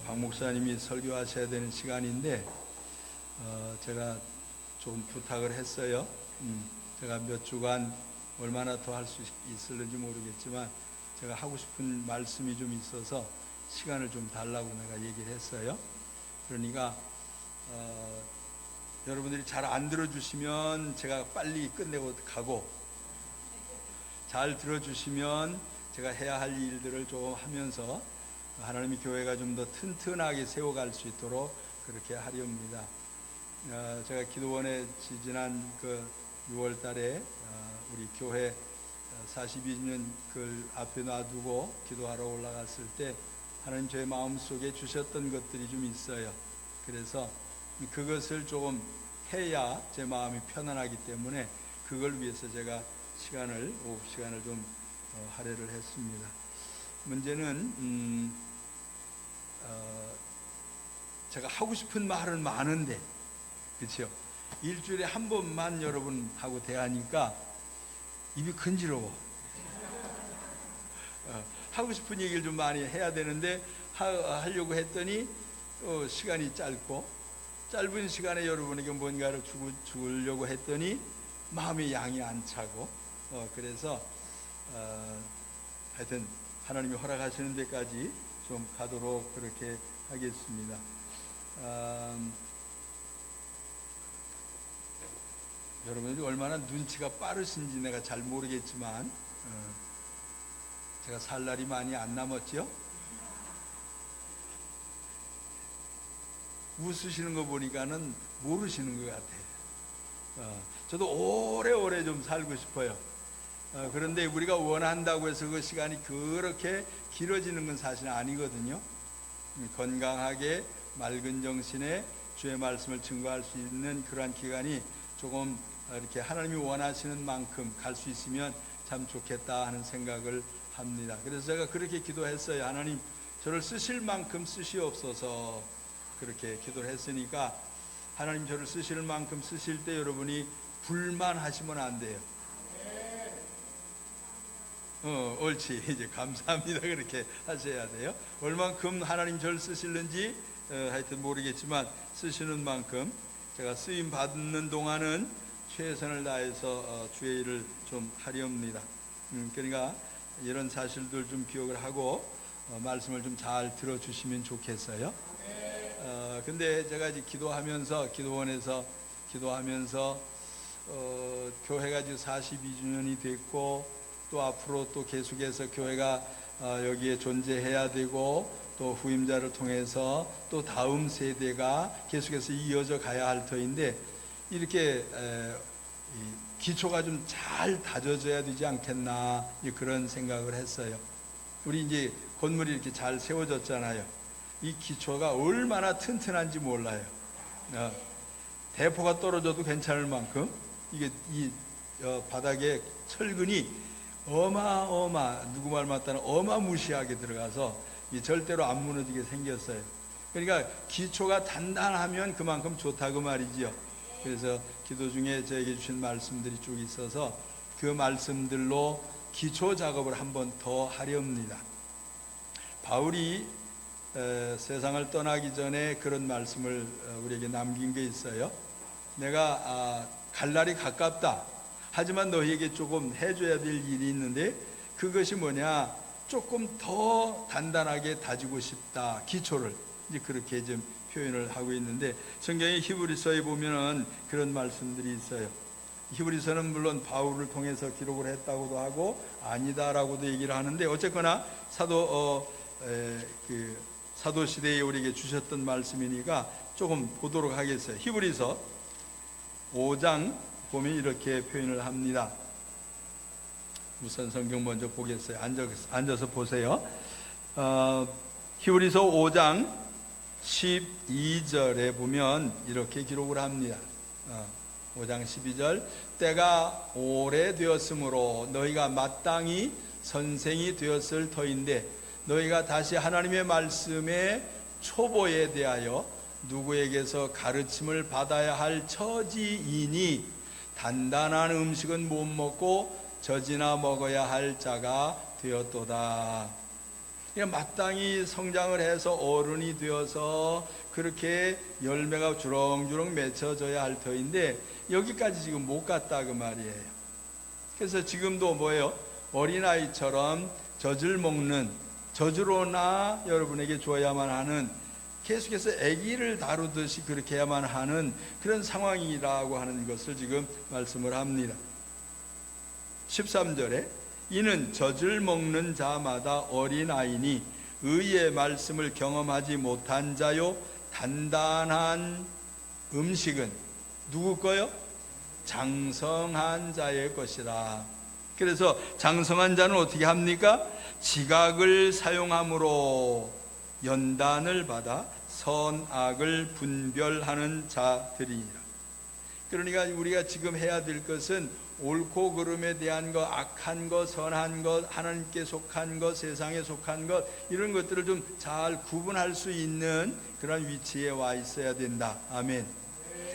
박 목사님이 설교하셔야 되는 시간인데 제가 좀 부탁을 했어요. 제가 몇 주간 얼마나 더 할 수 있을는지 모르겠지만 제가 하고 싶은 말씀이 좀 있어서 시간을 좀 달라고 내가 얘기를 했어요. 그러니까 여러분들이 잘 안 들어주시면 제가 빨리 끝내고 가고, 잘 들어주시면 제가 해야 할 일들을 좀 하면서 하나님의 교회가 좀 더 튼튼하게 세워갈 수 있도록 그렇게 하렵니다. 제가 기도원에 지난 그 6월 달에 우리 교회 42주년 그 앞에 놔두고 기도하러 올라갔을 때 하나님 저의 마음속에 주셨던 것들이 좀 있어요. 그래서 그것을 조금 해야 제 마음이 편안하기 때문에 그걸 위해서 제가 오후 시간을 좀 할애를 했습니다. 문제는 제가 하고 싶은 말은 많은데, 그렇죠? 일주일에 한 번만 여러분하고 대하니까 입이 간지러워. 하고 싶은 얘기를 좀 많이 해야 되는데 하려고 했더니 시간이 짧은 시간에 여러분에게 뭔가를 주려고 했더니 마음의 양이 안 차고, 그래서 하여튼 하나님이 허락하시는 데까지 좀 가도록 그렇게 하겠습니다. 여러분들이 얼마나 눈치가 빠르신지 내가 잘 모르겠지만 제가 살 날이 많이 안 남았죠? 웃으시는 거 보니까는 모르시는 것 같아요. 저도 오래오래 좀 살고 싶어요. 그런데 우리가 원한다고 해서 그 시간이 그렇게 길어지는 건 사실 아니거든요. 건강하게 맑은 정신에 주의 말씀을 증거할 수 있는 그러한 기간이 조금 이렇게 하나님이 원하시는 만큼 갈 수 있으면 참 좋겠다 하는 생각을 합니다. 그래서 제가 그렇게 기도했어요. 하나님, 저를 쓰실 만큼 쓰시옵소서. 그렇게 기도를 했으니까 하나님 저를 쓰실 만큼 쓰실 때 여러분이 불만하시면 안 돼요. 옳지. 이제 감사합니다. 그렇게 하셔야 돼요. 얼만큼 하나님 저를 쓰실는지 하여튼 모르겠지만 쓰시는 만큼 제가 쓰임 받는 동안은 최선을 다해서 주의 일을 좀 하렵니다. 그러니까 이런 사실들 좀 기억을 하고 말씀을 좀 잘 들어주시면 좋겠어요. 근데 제가 이제 기도원에서 기도하면서 교회가 지금 42주년이 됐고, 또 앞으로 또 계속해서 교회가 여기에 존재해야 되고, 또 후임자를 통해서 또 다음 세대가 계속해서 이어져 가야 할 터인데, 이렇게 기초가 좀 잘 다져져야 되지 않겠나, 그런 생각을 했어요. 우리 이제 건물이 이렇게 잘 세워졌잖아요. 이 기초가 얼마나 튼튼한지 몰라요. 대포가 떨어져도 괜찮을 만큼 이게 이 바닥에 철근이 누구 말 맞다는 어마무시하게 들어가서 절대로 안 무너지게 생겼어요. 그러니까 기초가 단단하면 그만큼 좋다 그 말이지요. 그래서 기도 중에 저에게 주신 말씀들이 쭉 있어서 그 말씀들로 기초 작업을 한번 더 하렵니다. 바울이 세상을 떠나기 전에 그런 말씀을 우리에게 남긴 게 있어요. 내가 갈 날이 가깝다. 하지만 너희에게 조금 해줘야 될 일이 있는데 그것이 뭐냐? 조금 더 단단하게 다지고 싶다. 기초를 이제 그렇게 좀 표현을 하고 있는데, 성경의 히브리서에 보면은 그런 말씀들이 있어요. 히브리서는 물론 바울을 통해서 기록을 했다고도 하고 아니다라고도 얘기를 하는데, 어쨌거나 사도 시대에 우리에게 주셨던 말씀이니까 조금 보도록 하겠어요. 히브리서 5장 보면 이렇게 표현을 합니다. 우선 성경 먼저 보겠어요. 앉아서 보세요. 히브리서 5장 12절에 보면 이렇게 기록을 합니다. 5장 12절, 때가 오래되었으므로 너희가 마땅히 선생이 되었을 터인데 너희가 다시 하나님의 말씀의 초보에 대하여 누구에게서 가르침을 받아야 할 처지이니 단단한 음식은 못 먹고 젖이나 먹어야 할 자가 되었도다. 마땅히 성장을 해서 어른이 되어서 그렇게 열매가 주렁주렁 맺혀져야 할 터인데 여기까지 지금 못 갔다 그 말이에요. 그래서 지금도 뭐예요? 어린아이처럼 젖을 먹는, 젖으로나 여러분에게 줘야만 하는, 계속해서 아기를 다루듯이 그렇게 해야만 하는 그런 상황이라고 하는 것을 지금 말씀을 합니다. 13절에 이는 젖을 먹는 자마다 어린아이니 의의 말씀을 경험하지 못한 자요 단단한 음식은 누구 거요? 장성한 자의 것이라. 그래서 장성한 자는 어떻게 합니까? 지각을 사용함으로 연단을 받아 선악을 분별하는 자들이니라. 그러니까 우리가 지금 해야 될 것은 옳고 그름에 대한 것, 악한 것, 선한 것, 하나님께 속한 것, 세상에 속한 것, 이런 것들을 좀 잘 구분할 수 있는 그런 위치에 와 있어야 된다. 아멘.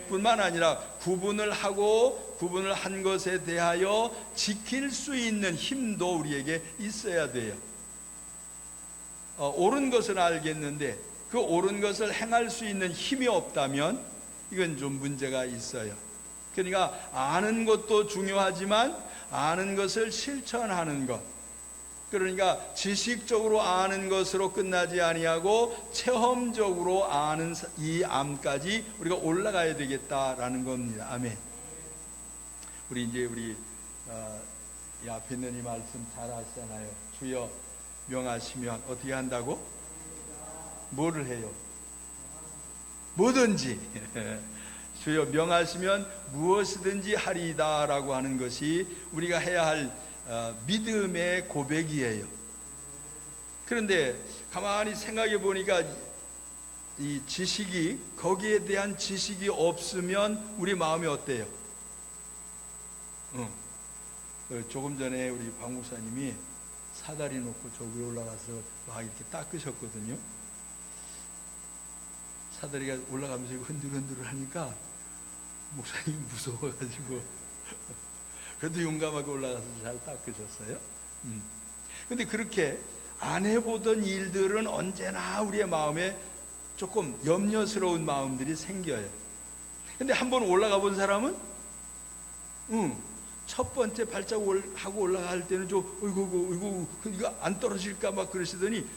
뿐만 아니라 구분을 하고 구분을 한 것에 대하여 지킬 수 있는 힘도 우리에게 있어야 돼요. 옳은 것은 알겠는데 그 옳은 것을 행할 수 있는 힘이 없다면 이건 좀 문제가 있어요. 그러니까 아는 것도 중요하지만 아는 것을 실천하는 것, 그러니까 지식적으로 아는 것으로 끝나지 아니하고 체험적으로 아는 이 암까지 우리가 올라가야 되겠다라는 겁니다. 아멘. 우리 이 앞에 있는 이 말씀 잘 아시잖아요. 주여 명하시면 어떻게 한다고? 뭐를 해요? 뭐든지 주여 명하시면 무엇이든지 하리이다 라고 하는 것이 우리가 해야 할 믿음의 고백이에요. 그런데 가만히 생각해 보니까 이 지식이, 거기에 대한 지식이 없으면 우리 마음이 어때요? 조금 전에 우리 박 목사님이 사다리 놓고 저기 올라가서 막 이렇게 닦으셨거든요. 사다리가 올라가면서 흔들흔들 하니까 목사님이 무서워가지고 그래도 용감하게 올라가서 잘 닦으셨어요. 근데 그렇게 안 해보던 일들은 언제나 우리의 마음에 조금 염려스러운 마음들이 생겨요. 근데 한번 올라가 본 사람은 첫 번째 발자국 하고 올라갈 때는 좀 어이구 이거 안 떨어질까 막 그러시더니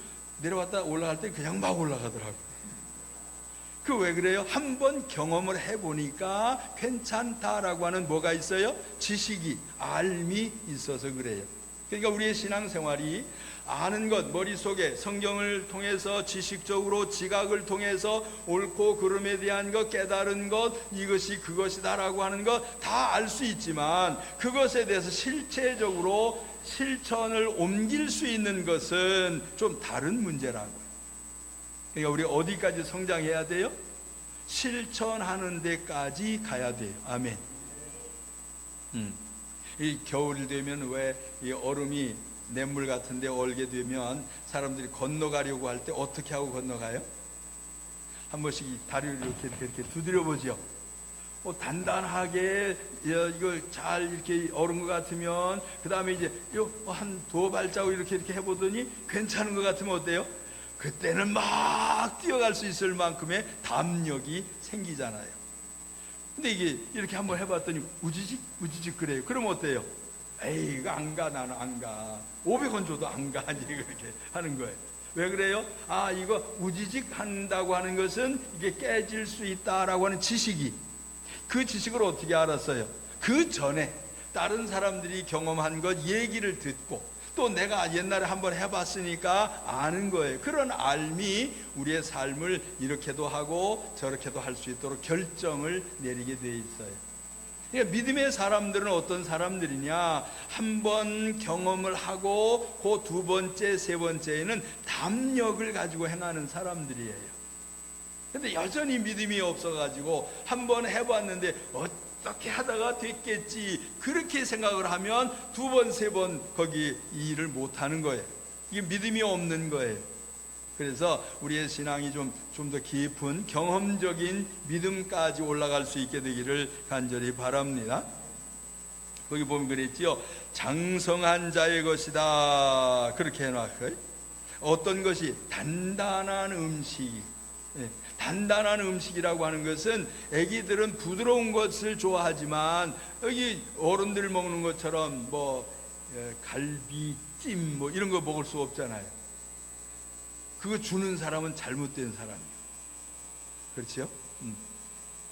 내려왔다 올라갈 때 그냥 막 올라가더라고요. 그 왜 그래요? 한번 경험을 해보니까 괜찮다라고 하는 뭐가 있어요? 지식이, 알미 있어서 그래요. 그러니까 우리의 신앙생활이 아는 것, 머릿속에 성경을 통해서 지식적으로 지각을 통해서 옳고 그름에 대한 것, 깨달은 것, 이것이 그것이다라고 하는 것 다 알 수 있지만 그것에 대해서 실체적으로 실천을 옮길 수 있는 것은 좀 다른 문제라고요. 그러니까 우리 어디까지 성장해야 돼요? 실천하는 데까지 가야 돼요. 아멘. 이 겨울이 되면 왜 이 얼음이 냇물 같은 데 얼게 되면 사람들이 건너가려고 할 때 어떻게 하고 건너가요? 한 번씩 다리를 이렇게 두드려 보죠. 단단하게 이걸 잘 이렇게 얼은 것 같으면 그 다음에 이제 한 두 발자국 이렇게 해보더니 괜찮은 것 같으면 어때요? 그때는 막 뛰어갈 수 있을 만큼의 담력이 생기잖아요. 근데 이게 이렇게 한번 해봤더니 우지직 그래요. 그러면 어때요? 에이 이거 안 가, 나는 안 가. 500원 줘도 안 가. 이제 그렇게 하는 거예요. 왜 그래요? 이거 우지직 한다고 하는 것은 이게 깨질 수 있다라고 하는 지식이, 그 지식을 어떻게 알았어요? 그 전에 다른 사람들이 경험한 것 얘기를 듣고 또 내가 옛날에 한번 해봤으니까 아는 거예요. 그런 알미 우리의 삶을 이렇게도 하고 저렇게도 할 수 있도록 결정을 내리게 돼 있어요. 그러니까 믿음의 사람들은 어떤 사람들이냐? 한번 경험을 하고 그 두 번째, 세 번째에는 담력을 가지고 행하는 사람들이에요. 근데 여전히 믿음이 없어가지고 한번 해봤는데 어떻게 하다가 됐겠지 그렇게 생각을 하면 두 번, 세 번 거기 이 일을 못하는 거예요. 이게 믿음이 없는 거예요. 그래서 우리의 신앙이 좀 더 깊은 경험적인 믿음까지 올라갈 수 있게 되기를 간절히 바랍니다. 거기 보면 그랬지요. 장성한 자의 것이다 그렇게 해놨어요. 어떤 것이 단단한 음식, 단단한 음식이라고 하는 것은 아기들은 부드러운 것을 좋아하지만 여기 어른들 먹는 것처럼 갈비찜 이런 거 먹을 수 없잖아요. 그거 주는 사람은 잘못된 사람이에요. 그렇죠?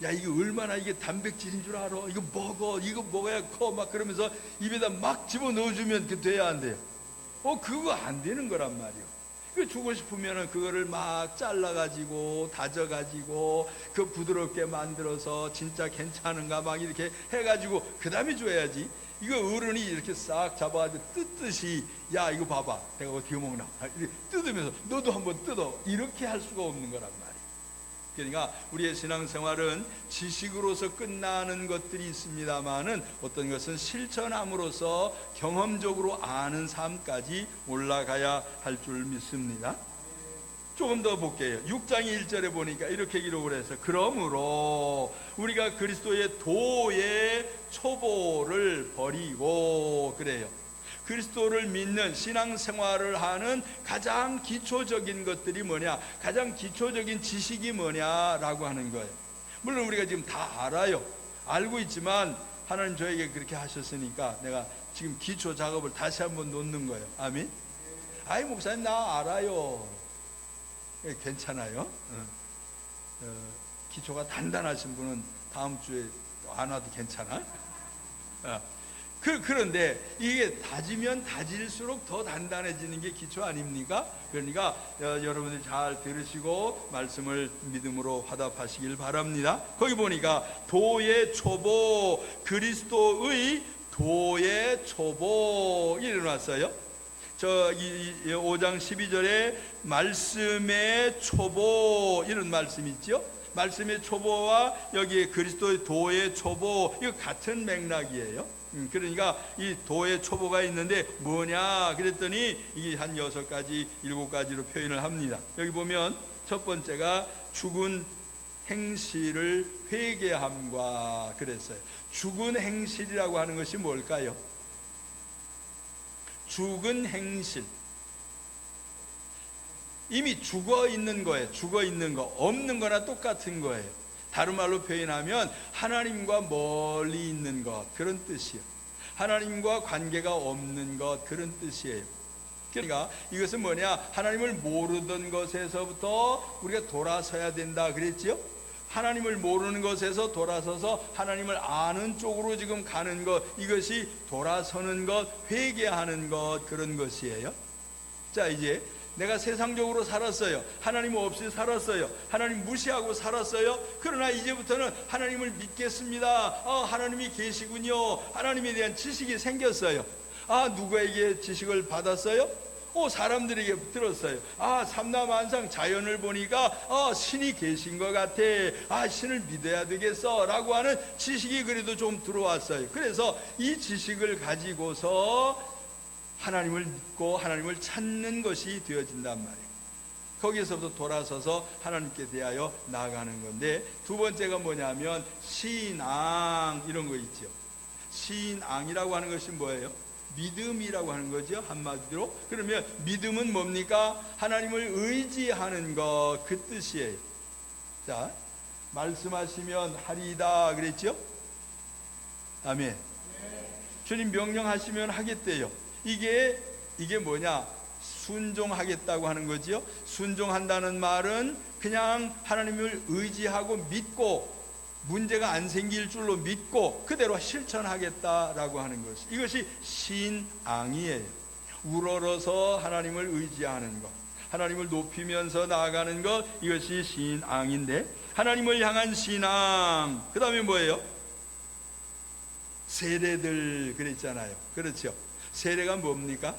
야, 이거 얼마나 이게 단백질인 줄 알아? 이거 먹어야 커. 막 그러면서 입에다 막 집어 넣어주면 그 돼야 안 돼요. 그거 안 되는 거란 말이에요. 그 주고 싶으면은 그거를 막 잘라가지고 다져가지고 그 부드럽게 만들어서 진짜 괜찮은가 막 이렇게 해가지고 그 다음에 줘야지. 이거 어른이 이렇게 싹 잡아가지고 뜯듯이, 야, 이거 봐봐, 내가 어떻게 먹나, 이렇게 뜯으면서 너도 한번 뜯어, 이렇게 할 수가 없는 거란 말이에요. 그러니까 우리의 신앙생활은 지식으로서 끝나는 것들이 있습니다만은 어떤 것은 실천함으로써 경험적으로 아는 삶까지 올라가야 할 줄 믿습니다. 조금 더 볼게요. 6장 1절에 보니까 이렇게 기록을 해서, 그러므로 우리가 그리스도의 도의 초보를 버리고, 그래요. 그리스도를 믿는 신앙생활을 하는 가장 기초적인 것들이 뭐냐, 가장 기초적인 지식이 뭐냐라고 하는 거예요. 물론 우리가 지금 다 알고 있지만 하나님 저에게 그렇게 하셨으니까 내가 지금 기초 작업을 다시 한번 놓는 거예요. 아멘. 아이, 목사님 나 알아요. 괜찮아요. 기초가 단단하신 분은 다음 주에 안 와도 괜찮아. 그런데 이게 다지면 다질수록 더 단단해지는 게 기초 아닙니까? 그러니까 여러분들 잘 들으시고 말씀을 믿음으로 화답하시길 바랍니다. 거기 보니까 도의 초보, 그리스도의 도의 초보 일어났어요. 5장 12절에 말씀의 초보 이런 말씀이 있죠. 말씀의 초보와 여기 그리스도의 도의 초보, 이거 같은 맥락이에요. 그러니까 이 도의 초보가 있는데 뭐냐 그랬더니 이게 한 6가지 7가지로 표현을 합니다. 여기 보면 첫 번째가 죽은 행실을 회개함과 그랬어요. 죽은 행실이라고 하는 것이 뭘까요? 죽은 행실, 이미 죽어 있는 거예요. 죽어 있는 거, 없는 거나 똑같은 거예요. 다른 말로 표현하면 하나님과 멀리 있는 것, 그런 뜻이에요. 하나님과 관계가 없는 것, 그런 뜻이에요. 그러니까 이것은 뭐냐, 하나님을 모르던 것에서부터 우리가 돌아서야 된다 그랬지요. 하나님을 모르는 것에서 돌아서서 하나님을 아는 쪽으로 지금 가는 것, 이것이 돌아서는 것, 회개하는 것, 그런 것이에요. 자, 이제 내가 세상적으로 살았어요. 하나님 없이 살았어요. 하나님 무시하고 살았어요. 그러나 이제부터는 하나님을 믿겠습니다. 하나님이 계시군요. 하나님에 대한 지식이 생겼어요. 누구에게 지식을 받았어요? 사람들에게 들었어요. 삼라만상 자연을 보니까 신이 계신 것 같아. 신을 믿어야 되겠어 라고 하는 지식이 그래도 좀 들어왔어요. 그래서 이 지식을 가지고서 하나님을 믿고 하나님을 찾는 것이 되어진단 말이에요. 거기에서부터 돌아서서 하나님께 대하여 나아가는 건데, 두 번째가 뭐냐면 신앙, 이런 거 있죠. 신앙이라고 하는 것이 뭐예요? 믿음이라고 하는 거죠, 한마디로. 그러면 믿음은 뭡니까? 하나님을 의지하는 것, 그 뜻이에요. 자, 말씀하시면 하리이다 그랬죠? 아멘. 주님 명령하시면 하겠대요. 이게 뭐냐? 순종하겠다고 하는 거지요. 순종한다는 말은 그냥 하나님을 의지하고 믿고 문제가 안 생길 줄로 믿고 그대로 실천하겠다라고 하는 것, 이것이 신앙이에요. 우러러서 하나님을 의지하는 것, 하나님을 높이면서 나아가는 것, 이것이 신앙인데, 하나님을 향한 신앙, 그 다음에 뭐예요? 세례들 그랬잖아요. 그렇죠? 세례가 뭡니까?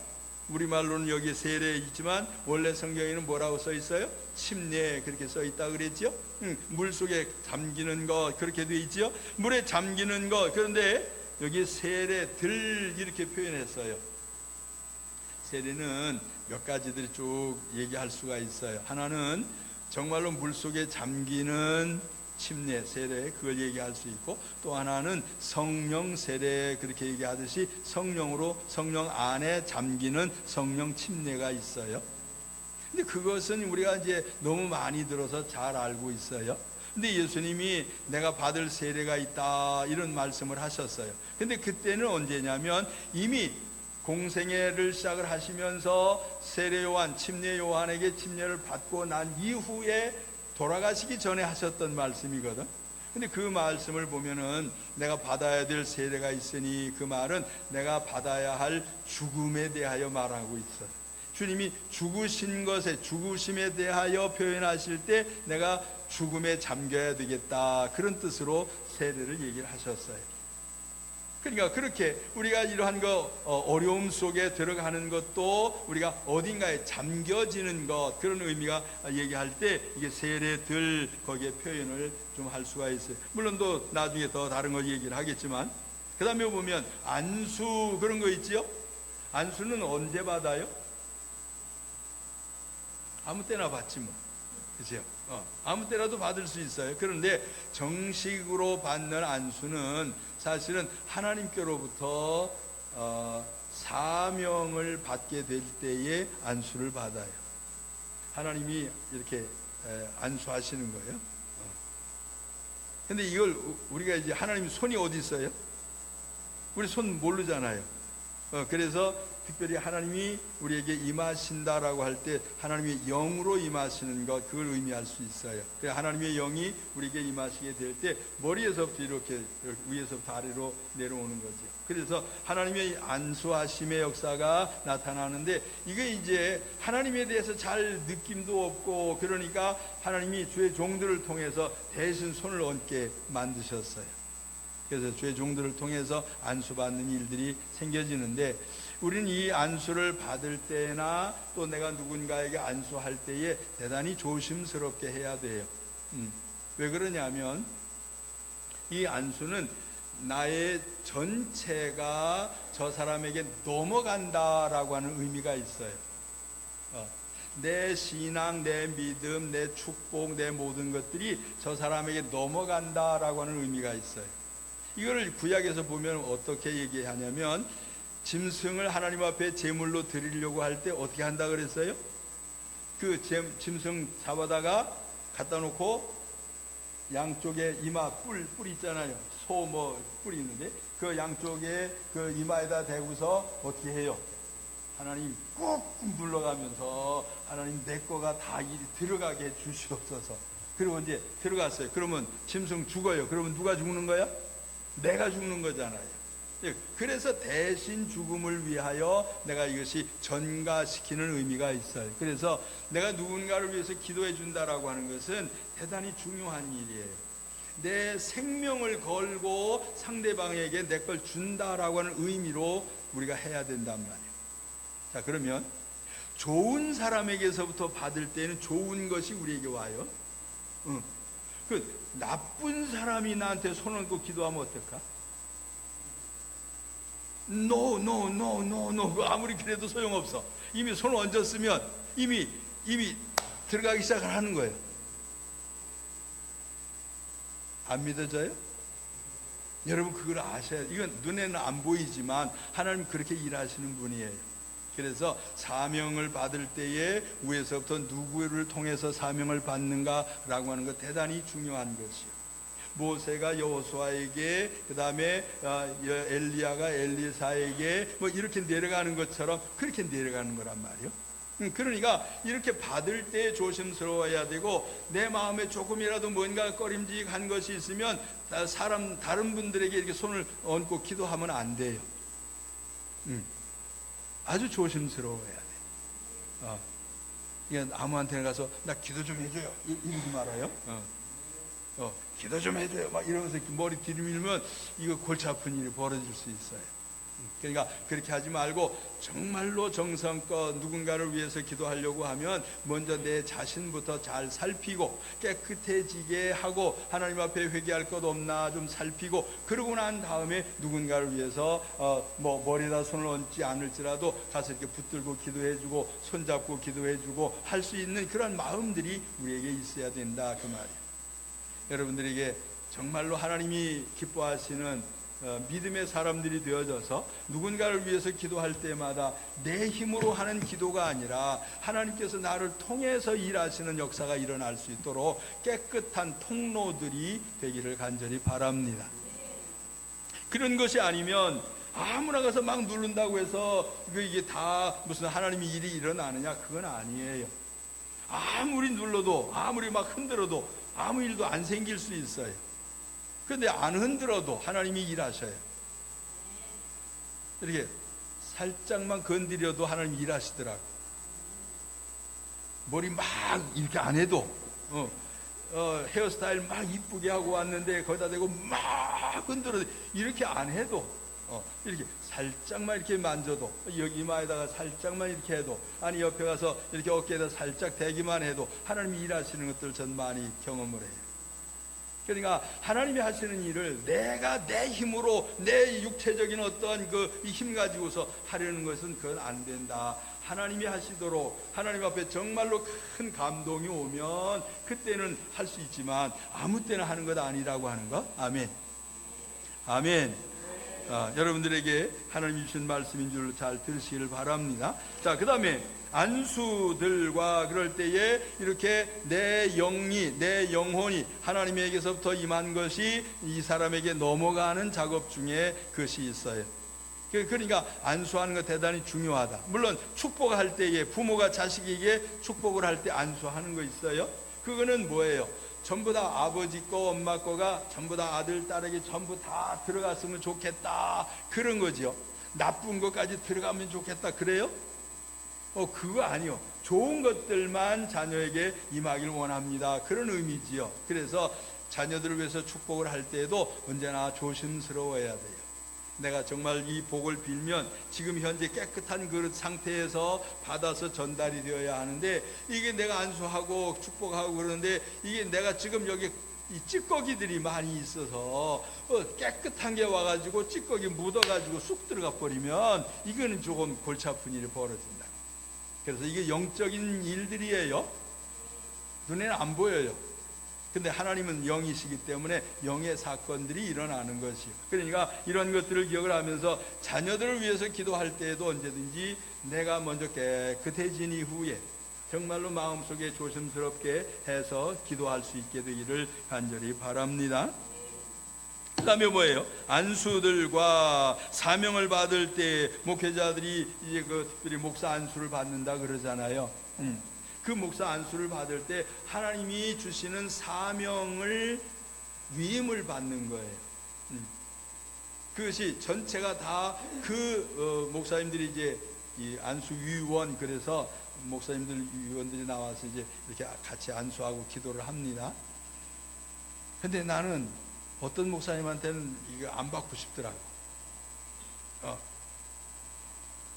우리말로는 여기 세례 있지만 원래 성경에는 뭐라고 써 있어요? 침례, 그렇게 써 있다 그랬죠? 물속에 잠기는 것, 그렇게 돼 있죠? 물에 잠기는 것. 그런데 여기 세례들 이렇게 표현했어요. 세례는 몇 가지들이 쭉 얘기할 수가 있어요. 하나는 정말로 물속에 잠기는 침례, 세례, 그걸 얘기할 수 있고, 또 하나는 성령 세례, 그렇게 얘기하듯이 성령으로, 성령 안에 잠기는 성령 침례가 있어요. 근데 그것은 우리가 이제 너무 많이 들어서 잘 알고 있어요. 근데 예수님이 내가 받을 세례가 있다 이런 말씀을 하셨어요. 근데 그때는 언제냐면 이미 공생애를 시작을 하시면서 세례 요한, 침례 요한에게 침례를 받고 난 이후에 돌아가시기 전에 하셨던 말씀이거든. 근데 그 말씀을 보면은 내가 받아야 될 세례가 있으니 그 말은 내가 받아야 할 죽음에 대하여 말하고 있어요. 주님이 죽으신 것에, 죽으심에 대하여 표현하실 때 내가 죽음에 잠겨야 되겠다, 그런 뜻으로 세례를 얘기를 하셨어요. 그러니까 그렇게 우리가 이러한 어려움 속에 들어가는 것도 우리가 어딘가에 잠겨지는 것, 그런 의미가 얘기할 때 이게 세례들 거기에 표현을 좀 할 수가 있어요. 물론 또 나중에 더 다른 거 얘기를 하겠지만, 그 다음에 보면 안수 그런 거 있지요. 안수는 언제 받아요? 아무 때나 받지 뭐, 그죠? 아무 때라도 받을 수 있어요. 그런데 정식으로 받는 안수는 사실은 하나님께로부터 사명을 받게 될 때에 안수를 받아요. 하나님이 이렇게 안수하시는 거예요. 근데 이걸 우리가 이제 하나님 손이 어디 있어요? 우리 손 모르잖아요. 그래서 특별히 하나님이 우리에게 임하신다라고 할 때 하나님의 영으로 임하시는 것, 그걸 의미할 수 있어요. 하나님의 영이 우리에게 임하시게 될 때 머리에서부터 이렇게 위에서부터 아래로 내려오는 거죠. 그래서 하나님의 안수하심의 역사가 나타나는데, 이게 이제 하나님에 대해서 잘 느낌도 없고, 그러니까 하나님이 주의 종들을 통해서 대신 손을 얹게 만드셨어요. 그래서 주의 종들을 통해서 안수받는 일들이 생겨지는데, 우리는 이 안수를 받을 때나 또 내가 누군가에게 안수할 때에 대단히 조심스럽게 해야 돼요. 왜 그러냐면 이 안수는 나의 전체가 저 사람에게 넘어간다라고 하는 의미가 있어요. 내 신앙, 내 믿음, 내 축복, 내 모든 것들이 저 사람에게 넘어간다라고 하는 의미가 있어요. 이거를 구약에서 보면 어떻게 얘기하냐면, 짐승을 하나님 앞에 제물로 드리려고 할 때 어떻게 한다 그랬어요? 그 짐승 잡아다가 갖다 놓고 양쪽에 이마 뿔 있잖아요. 소 뿔 있는데 그 양쪽에 그 이마에다 대고서 어떻게 해요? 하나님 꾹꾹 눌러가면서 하나님 내 거가 다 들어가게 해 주시옵소서. 그리고 이제 들어갔어요. 그러면 짐승 죽어요. 그러면 누가 죽는 거야? 내가 죽는 거잖아요. 그래서 대신 죽음을 위하여 내가 이것이 전가시키는 의미가 있어요. 그래서 내가 누군가를 위해서 기도해 준다라고 하는 것은 대단히 중요한 일이에요. 내 생명을 걸고 상대방에게 내 걸 준다라고 하는 의미로 우리가 해야 된단 말이에요. 자, 그러면 좋은 사람에게서부터 받을 때는 좋은 것이 우리에게 와요. 그 나쁜 사람이 나한테 손 얹고 기도하면 어떨까? No. 아무리 그래도 소용없어. 이미 손을 얹었으면 이미 들어가기 시작을 하는 거예요. 안 믿어져요? 여러분 그걸 아셔야 돼요. 이건 눈에는 안 보이지만 하나님 그렇게 일하시는 분이에요. 그래서 사명을 받을 때에 위에서부터 누구를 통해서 사명을 받는가라고 하는 것 대단히 중요한 것이에요. 모세가 여호수아에게, 그 다음에 엘리야가 엘리사에게 이렇게 내려가는 것처럼 그렇게 내려가는 거란 말이에요. 그러니까 이렇게 받을 때 조심스러워야 되고, 내 마음에 조금이라도 뭔가 꺼림직한 것이 있으면 다른 분들에게 이렇게 손을 얹고 기도하면 안 돼요. 아주 조심스러워야 돼. 이게 아무한테나 가서 나 기도 좀 해줘요 이러지 말아요. 기도 좀 해줘요 막 이러면서 머리 들이밀면 이거 골치 아픈 일이 벌어질 수 있어요. 그러니까 그렇게 하지 말고 정말로 정성껏 누군가를 위해서 기도하려고 하면 먼저 내 자신부터 잘 살피고 깨끗해지게 하고, 하나님 앞에 회개할 것 없나 좀 살피고, 그러고 난 다음에 누군가를 위해서 머리에다 손을 얹지 않을지라도 가서 이렇게 붙들고 기도해주고 손잡고 기도해주고 할 수 있는 그런 마음들이 우리에게 있어야 된다, 그 말이에요. 여러분들에게 정말로 하나님이 기뻐하시는 믿음의 사람들이 되어져서 누군가를 위해서 기도할 때마다 내 힘으로 하는 기도가 아니라 하나님께서 나를 통해서 일하시는 역사가 일어날 수 있도록 깨끗한 통로들이 되기를 간절히 바랍니다. 그런 것이 아니면 아무나 가서 막 누른다고 해서 이게 다 무슨 하나님의 일이 일어나느냐, 그건 아니에요. 아무리 눌러도, 아무리 막 흔들어도 아무 일도 안 생길 수 있어요. 그런데 안 흔들어도 하나님이 일하셔요. 이렇게 살짝만 건드려도 하나님이 일하시더라고요. 머리 막 이렇게 안 해도 헤어스타일 막 이쁘게 하고 왔는데 거기다 대고 막 흔들어도, 이렇게 안 해도 이렇게 살짝만 이렇게 만져도, 여기 이마에다가 살짝만 이렇게 해도, 아니 옆에 가서 이렇게 어깨에다 살짝 대기만 해도 하나님이 일하시는 것들 전 많이 경험을 해요. 그러니까 하나님이 하시는 일을 내가 내 힘으로, 내 육체적인 어떠한 그 힘 가지고서 하려는 것은 그건 안 된다. 하나님이 하시도록, 하나님 앞에 정말로 큰 감동이 오면 그때는 할 수 있지만 아무 때나 하는 것 아니라고 하는 거. 아멘. 아멘. 여러분들에게 하나님이 주신 말씀인 줄 잘 들으시길 바랍니다. 자, 그 다음에 안수들과 그럴 때에 이렇게 내 영이, 내 영혼이 하나님에게서부터 임한 것이 이 사람에게 넘어가는 작업 중에 그것이 있어요. 그러니까 안수하는 것 대단히 중요하다. 물론 축복할 때에 부모가 자식에게 축복을 할 때 안수하는 거 있어요. 그거는 뭐예요? 전부 다 아버지 거, 엄마 거가 전부 다 아들, 딸에게 전부 다 들어갔으면 좋겠다, 그런 거죠. 나쁜 것까지 들어가면 좋겠다, 그래요? 그거 아니요. 좋은 것들만 자녀에게 임하길 원합니다, 그런 의미지요. 그래서 자녀들을 위해서 축복을 할 때에도 언제나 조심스러워야 돼요. 내가 정말 이 복을 빌면 지금 현재 깨끗한 그릇 상태에서 받아서 전달이 되어야 하는데, 이게 내가 안수하고 축복하고 그러는데 이게 내가 지금 여기 이 찌꺼기들이 많이 있어서 깨끗한 게 와가지고 찌꺼기 묻어가지고 쑥 들어가 버리면 이거는 조금 골치 아픈 일이 벌어진다. 그래서 이게 영적인 일들이에요. 눈에는 안 보여요. 근데 하나님은 영이시기 때문에 영의 사건들이 일어나는 것이요. 그러니까 이런 것들을 기억을 하면서 자녀들을 위해서 기도할 때에도 언제든지 내가 먼저 깨끗해진 이후에 정말로 마음속에 조심스럽게 해서 기도할 수 있게 되기를 간절히 바랍니다. 그 다음에 뭐예요? 안수들과 사명을 받을 때 목회자들이 이제 특별히 목사 안수를 받는다 그러잖아요. 그 목사 안수를 받을 때 하나님이 주시는 사명을, 위임을 받는 거예요. 그것이 전체가 다 그 목사님들이 이제 이 안수위원, 그래서 목사님들 위원들이 나와서 이제 이렇게 같이 안수하고 기도를 합니다. 근데 나는 어떤 목사님한테는 이거 안 받고 싶더라고.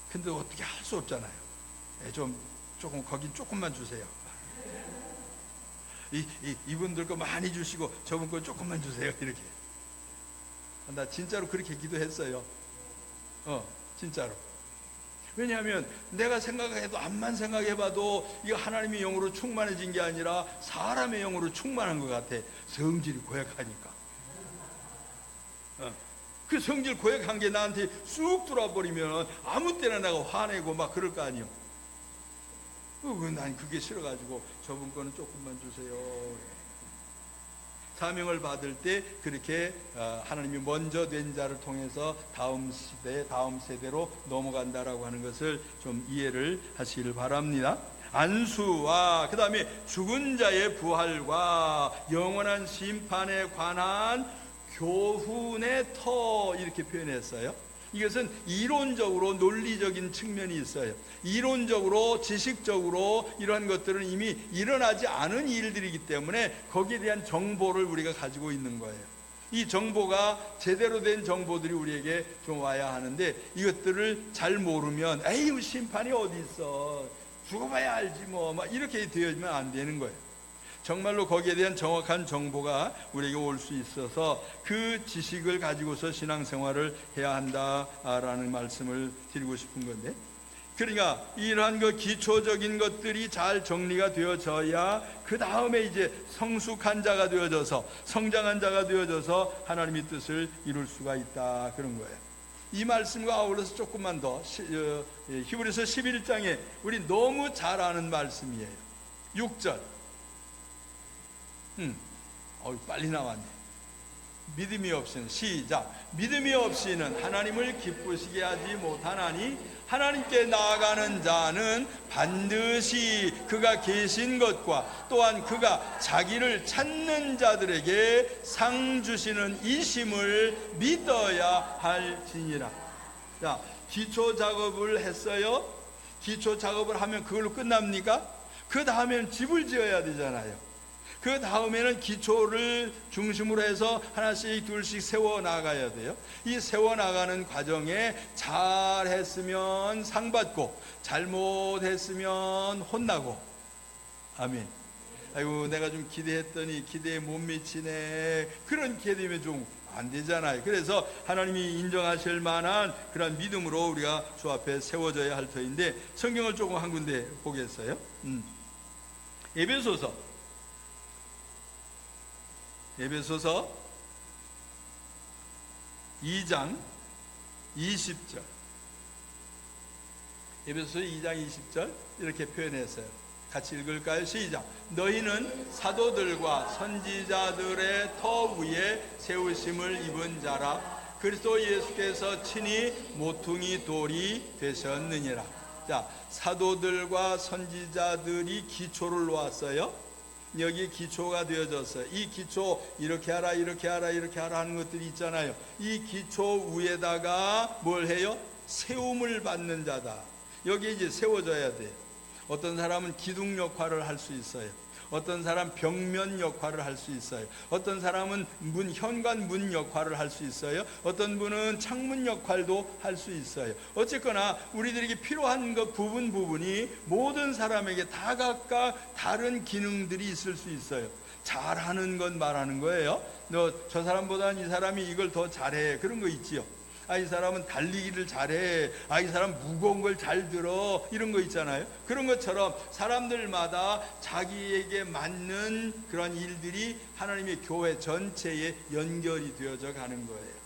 근데 어떻게 할 수 없잖아요. 조금 거기 조금만 주세요. 이분들 거 많이 주시고 저분 거 조금만 주세요, 이렇게. 나 진짜로 그렇게 기도했어요. 진짜로. 왜냐하면 내가 생각해도, 암만 생각해봐도 이거 하나님의 영으로 충만해진 게 아니라 사람의 영으로 충만한 것 같아. 성질이 고약하니까. 그 성질 고약한 게 나한테 쑥 들어와버리면 아무 때나 내가 화내고 막 그럴 거 아니에요. 난 그게 싫어가지고 저분 거는 조금만 주세요. 사명을 받을 때 그렇게 하나님이 먼저 된 자를 통해서 다음 시대, 다음 세대로 넘어간다라고 하는 것을 좀 이해를 하시길 바랍니다. 안수와 그 다음에 죽은 자의 부활과 영원한 심판에 관한 교훈의 터, 이렇게 표현했어요. 이것은 이론적으로 논리적인 측면이 있어요. 이론적으로, 지식적으로 이러한 것들은 이미 일어나지 않은 일들이기 때문에 거기에 대한 정보를 우리가 가지고 있는 거예요. 이 정보가 제대로 된 정보들이 우리에게 좀 와야 하는데, 이것들을 잘 모르면 에이 심판이 어디 있어, 죽어봐야 알지 뭐, 막 이렇게 되어지면 안 되는 거예요. 정말로 거기에 대한 정확한 정보가 우리에게 올 수 있어서 그 지식을 가지고서 신앙생활을 해야 한다라는 말씀을 드리고 싶은 건데, 그러니까 이러한 그 기초적인 것들이 잘 정리가 되어져야 그 다음에 이제 성숙한 자가 되어져서 성장한 자가 되어져서 하나님의 뜻을 이룰 수가 있다, 그런 거예요. 이 말씀과 아울러서 조금만 더 히브리서 11장에 우리 너무 잘 아는 말씀이에요. 6절. 빨리 나왔네. 믿음이 없이는, 시작. 믿음이 없이는 하나님을 기쁘시게 하지 못하나니 하나님께 나아가는 자는 반드시 그가 계신 것과 또한 그가 자기를 찾는 자들에게 상 주시는 이심을 믿어야 할지니라. 자, 기초 작업을 했어요. 기초 작업을 하면 그걸로 끝납니까? 그 다음에는 집을 지어야 되잖아요. 그 다음에는 기초를 중심으로 해서 하나씩 둘씩 세워나가야 돼요. 이 세워나가는 과정에 잘했으면 상 받고 잘못했으면 혼나고. 아멘. 아이고, 내가 좀 기대했더니 기대에 못 미치네, 그런 기대면 좀 안 되잖아요. 그래서 하나님이 인정하실 만한 그런 믿음으로 우리가 주 앞에 세워져야 할 터인데, 성경을 조금 한 군데 보겠어요. 에베소서 2장 20절. 에베소서 2장 20절 이렇게 표현했어요. 같이 읽을까요? 시작. 너희는 사도들과 선지자들의 터 위에 세우심을 입은 자라. 그리스도 예수께서 친히 모퉁이 돌이 되셨느니라. 자, 사도들과 선지자들이 기초를 놓았어요. 여기 기초가 되어졌어요. 이 기초 이렇게 하라 이렇게 하라 이렇게 하라 하는 것들이 있잖아요. 이 기초 위에다가 뭘 해요? 세움을 받는 자다. 여기 이제 세워져야 돼요. 어떤 사람은 기둥 역할을 할 수 있어요. 어떤 사람 벽면 역할을 할 수 있어요. 어떤 사람은 현관 문 역할을 할 수 있어요. 어떤 분은 창문 역할도 할 수 있어요. 어쨌거나 우리들에게 필요한 것 부분이 모든 사람에게 다 각각 다른 기능들이 있을 수 있어요. 잘하는 건 말하는 거예요. 너 저 사람보다는 이 사람이 이걸 더 잘해, 그런 거 있지요. 이 사람은 달리기를 잘해, 이 사람 무거운 걸 잘 들어, 이런 거 있잖아요. 그런 것처럼 사람들마다 자기에게 맞는 그런 일들이 하나님의 교회 전체에 연결이 되어져 가는 거예요.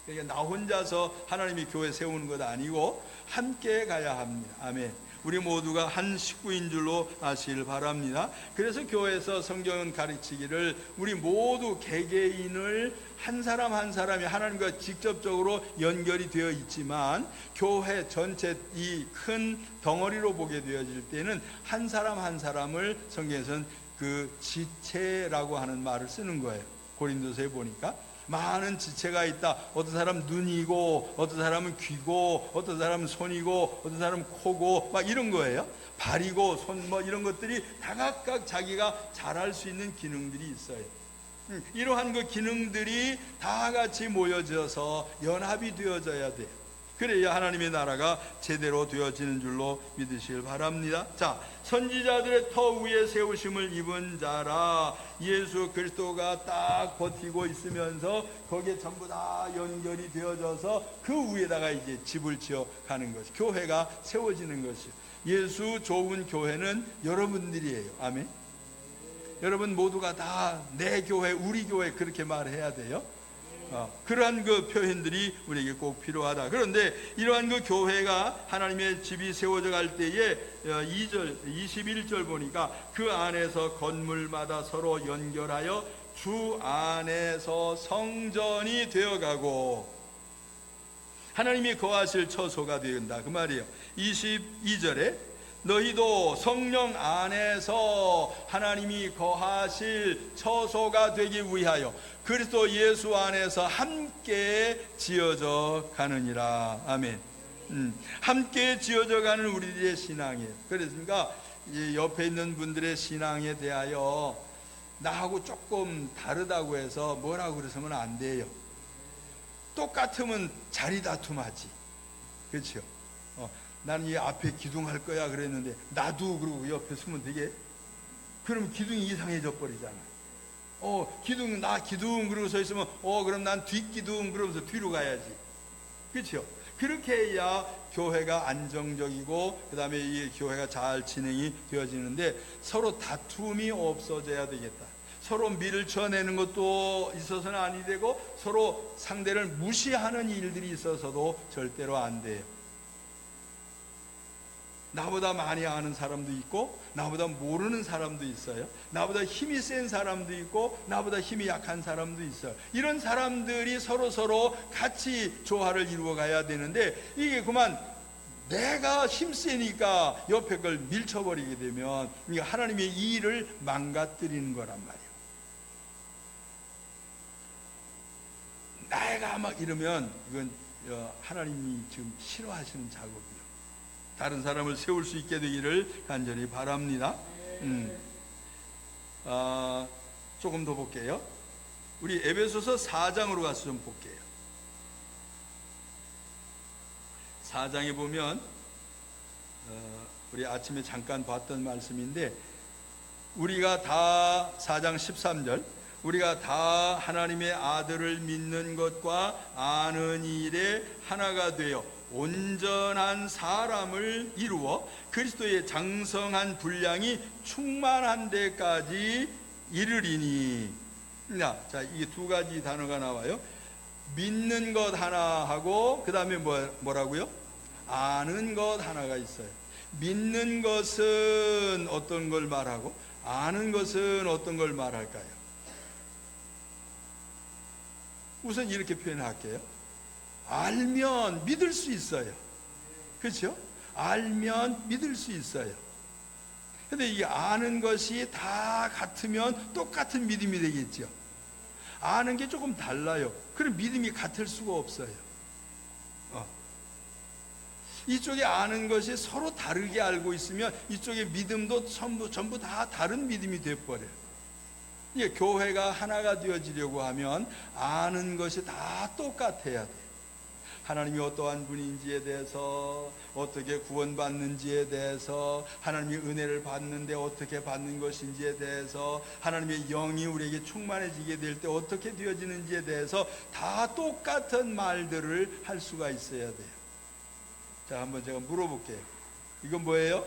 그러니까 나 혼자서 하나님의 교회 세우는 것 아니고 함께 가야 합니다. 아멘. 우리 모두가 한 식구인 줄로 아시길 바랍니다. 그래서 교회에서 성경은 가르치기를 우리 모두 개개인을 한 사람 한 사람이 하나님과 직접적으로 연결이 되어 있지만 교회 전체 이 큰 덩어리로 보게 되어질 때는 한 사람 한 사람을 성경에서는 그 지체라고 하는 말을 쓰는 거예요. 고린도서에 보니까 많은 지체가 있다. 어떤 사람은 눈이고, 어떤 사람은 귀고, 어떤 사람은 손이고, 어떤 사람은 코고, 막 이런 거예요. 발이고, 손, 이런 것들이 다 각각 자기가 잘할 수 있는 기능들이 있어요. 이러한 그 기능들이 다 같이 모여져서 연합이 되어져야 돼요. 그래야 하나님의 나라가 제대로 되어지는 줄로 믿으시길 바랍니다. 자, 선지자들의 터 위에 세우심을 입은 자라. 예수 그리스도가 딱 버티고 있으면서 거기에 전부 다 연결이 되어져서 그 위에다가 이제 집을 지어 가는 것이, 교회가 세워지는 것이요. 예수 좋은 교회는 여러분들이에요. 아멘. 여러분 모두가 다 내 교회, 우리 교회 그렇게 말해야 돼요. 그러한 그 표현들이 우리에게 꼭 필요하다. 그런데 이러한 그 교회가 하나님의 집이 세워져 갈 때에 21절 보니까 그 안에서 건물마다 서로 연결하여 주 안에서 성전이 되어가고 하나님이 거하실 처소가 된다, 그 말이에요. 22절에 너희도 성령 안에서 하나님이 거하실 처소가 되기 위하여 그리스도 예수 안에서 함께 지어져 가느니라. 아멘. 함께 지어져 가는 우리들의 신앙이에요. 그러니까 옆에 있는 분들의 신앙에 대하여 나하고 조금 다르다고 해서 뭐라고 그러시면 안 돼요. 똑같으면 자리 다툼하지. 그렇죠? 나는 이 앞에 기둥할 거야 그랬는데 나도 그러고 옆에 서면 되게? 그럼 기둥이 이상해져 버리잖아. 기둥, 나 기둥 그러고 서 있으면 그럼 난 뒷기둥 그러면서 뒤로 가야지. 그렇죠? 그렇게 해야 교회가 안정적이고 그 다음에 이 교회가 잘 진행이 되어지는데, 서로 다툼이 없어져야 되겠다. 서로 밀쳐내는 것도 있어서는 아니 되고, 서로 상대를 무시하는 일들이 있어서도 절대로 안 돼요. 나보다 많이 아는 사람도 있고 나보다 모르는 사람도 있어요. 나보다 힘이 센 사람도 있고 나보다 힘이 약한 사람도 있어요. 이런 사람들이 서로 같이 조화를 이루어 가야 되는데, 이게 그만 내가 힘 세니까 옆에 걸 밀쳐버리게 되면 이게 하나님의 이 일을 망가뜨리는 거란 말이에요. 내가 막 이러면 이건 하나님이 지금 싫어하시는 작업이에요. 다른 사람을 세울 수 있게 되기를 간절히 바랍니다. 조금 더 볼게요. 우리 에베소서 4장으로 가서 좀 볼게요. 4장에 보면 우리 아침에 잠깐 봤던 말씀인데, 우리가 다 4장 13절, 우리가 다 하나님의 아들을 믿는 것과 아는 일에 하나가 되어 온전한 사람을 이루어 그리스도의 장성한 분량이 충만한 데까지 이르리니. 자, 이게 두 가지 단어가 나와요. 믿는 것 하나 하고 그 다음에 뭐라고요? 아는 것 하나가 있어요. 믿는 것은 어떤 걸 말하고 아는 것은 어떤 걸 말할까요? 우선 이렇게 표현할게요. 알면 믿을 수 있어요. 그렇죠? 알면 믿을 수 있어요. 근데 이 아는 것이 다 같으면 똑같은 믿음이 되겠죠. 아는 게 조금 달라요. 그럼 믿음이 같을 수가 없어요. 이쪽에 아는 것이 서로 다르게 알고 있으면 이쪽에 믿음도 전부 다 다른 믿음이 되어버려요. 이게 교회가 하나가 되어지려고 하면 아는 것이 다 똑같아야 돼요. 하나님이 어떠한 분인지에 대해서, 어떻게 구원받는지에 대해서, 하나님의 은혜를 받는데 어떻게 받는 것인지에 대해서, 하나님의 영이 우리에게 충만해지게 될 때 어떻게 되어지는지에 대해서 다 똑같은 말들을 할 수가 있어야 돼요. 자, 한번 제가 물어볼게요. 이건 뭐예요?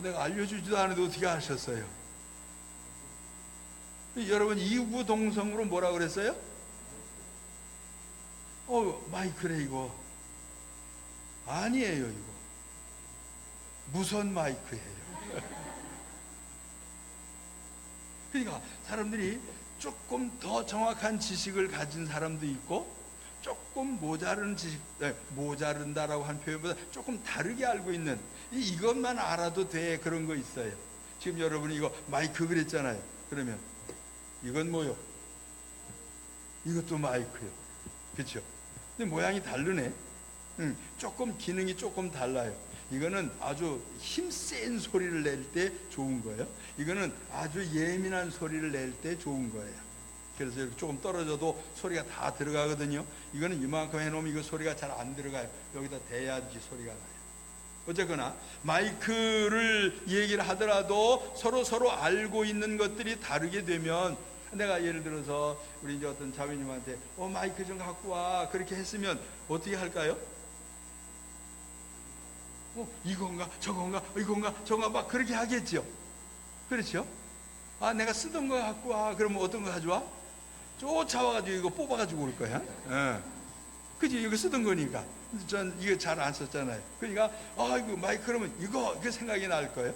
내가 알려주지도 않은데 어떻게 아셨어요? 여러분, 이구동성으로 뭐라 그랬어요? 마이크래 이거. 아니에요, 이거. 무선 마이크예요. 그러니까 사람들이 조금 더 정확한 지식을 가진 사람도 있고, 조금 모자른 지식, 모자른다라고 한 표현보다 조금 다르게 알고 있는, 이것만 알아도 돼, 그런 거 있어요. 지금 여러분이 이거 마이크 그랬잖아요. 그러면 이건 뭐요? 이것도 마이크요. 그렇죠? 근데 모양이 다르네. 조금 기능이 조금 달라요. 이거는 아주 힘센 소리를 낼 때 좋은 거예요. 이거는 아주 예민한 소리를 낼 때 좋은 거예요. 그래서 이렇게 조금 떨어져도 소리가 다 들어가거든요. 이거는 이만큼 해놓으면 이거 소리가 잘 안 들어가요. 여기다 대야지 소리가 나요. 어쨌거나 마이크를 얘기를 하더라도 서로 알고 있는 것들이 다르게 되면, 내가 예를 들어서 우리 이제 어떤 자매님한테 마이크 좀 갖고 와, 그렇게 했으면 어떻게 할까요? 이건가 저건가 이건가 저건가 막 그렇게 하겠죠. 그렇죠? 내가 쓰던 거 갖고 와. 그러면 어떤 거 가져와? 쫓아와가지고 이거 뽑아가지고 올 거야. 그치? 이거 쓰던 거니까. 전 이거 잘 안 썼잖아요. 그러니까 이거 마이크 그러면 이거 생각이 날 거예요.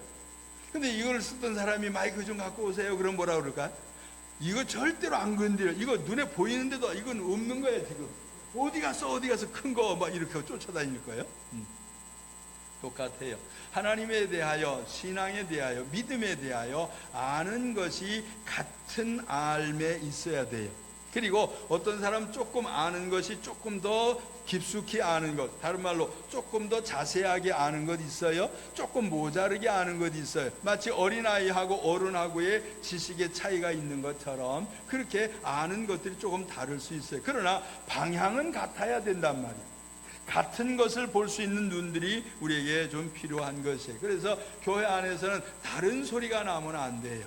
근데 이걸 쓰던 사람이 마이크 좀 갖고 오세요. 그럼 뭐라 그럴까? 이거 절대로 안 건드려. 이거 눈에 보이는데도 이건 없는 거야 지금. 어디 가서 큰 거 막 이렇게 쫓아다닐 거예요. 똑같아요. 하나님에 대하여, 신앙에 대하여, 믿음에 대하여 아는 것이 같은 알매 있어야 돼요. 그리고 어떤 사람 조금 아는 것이 조금 더 깊숙이 아는 것, 다른 말로 조금 더 자세하게 아는 것 있어요. 조금 모자르게 아는 것 있어요. 마치 어린아이하고 어른하고의 지식의 차이가 있는 것처럼 그렇게 아는 것들이 조금 다를 수 있어요. 그러나 방향은 같아야 된단 말이에요. 같은 것을 볼 수 있는 눈들이 우리에게 좀 필요한 것이에요. 그래서 교회 안에서는 다른 소리가 나면 안 돼요.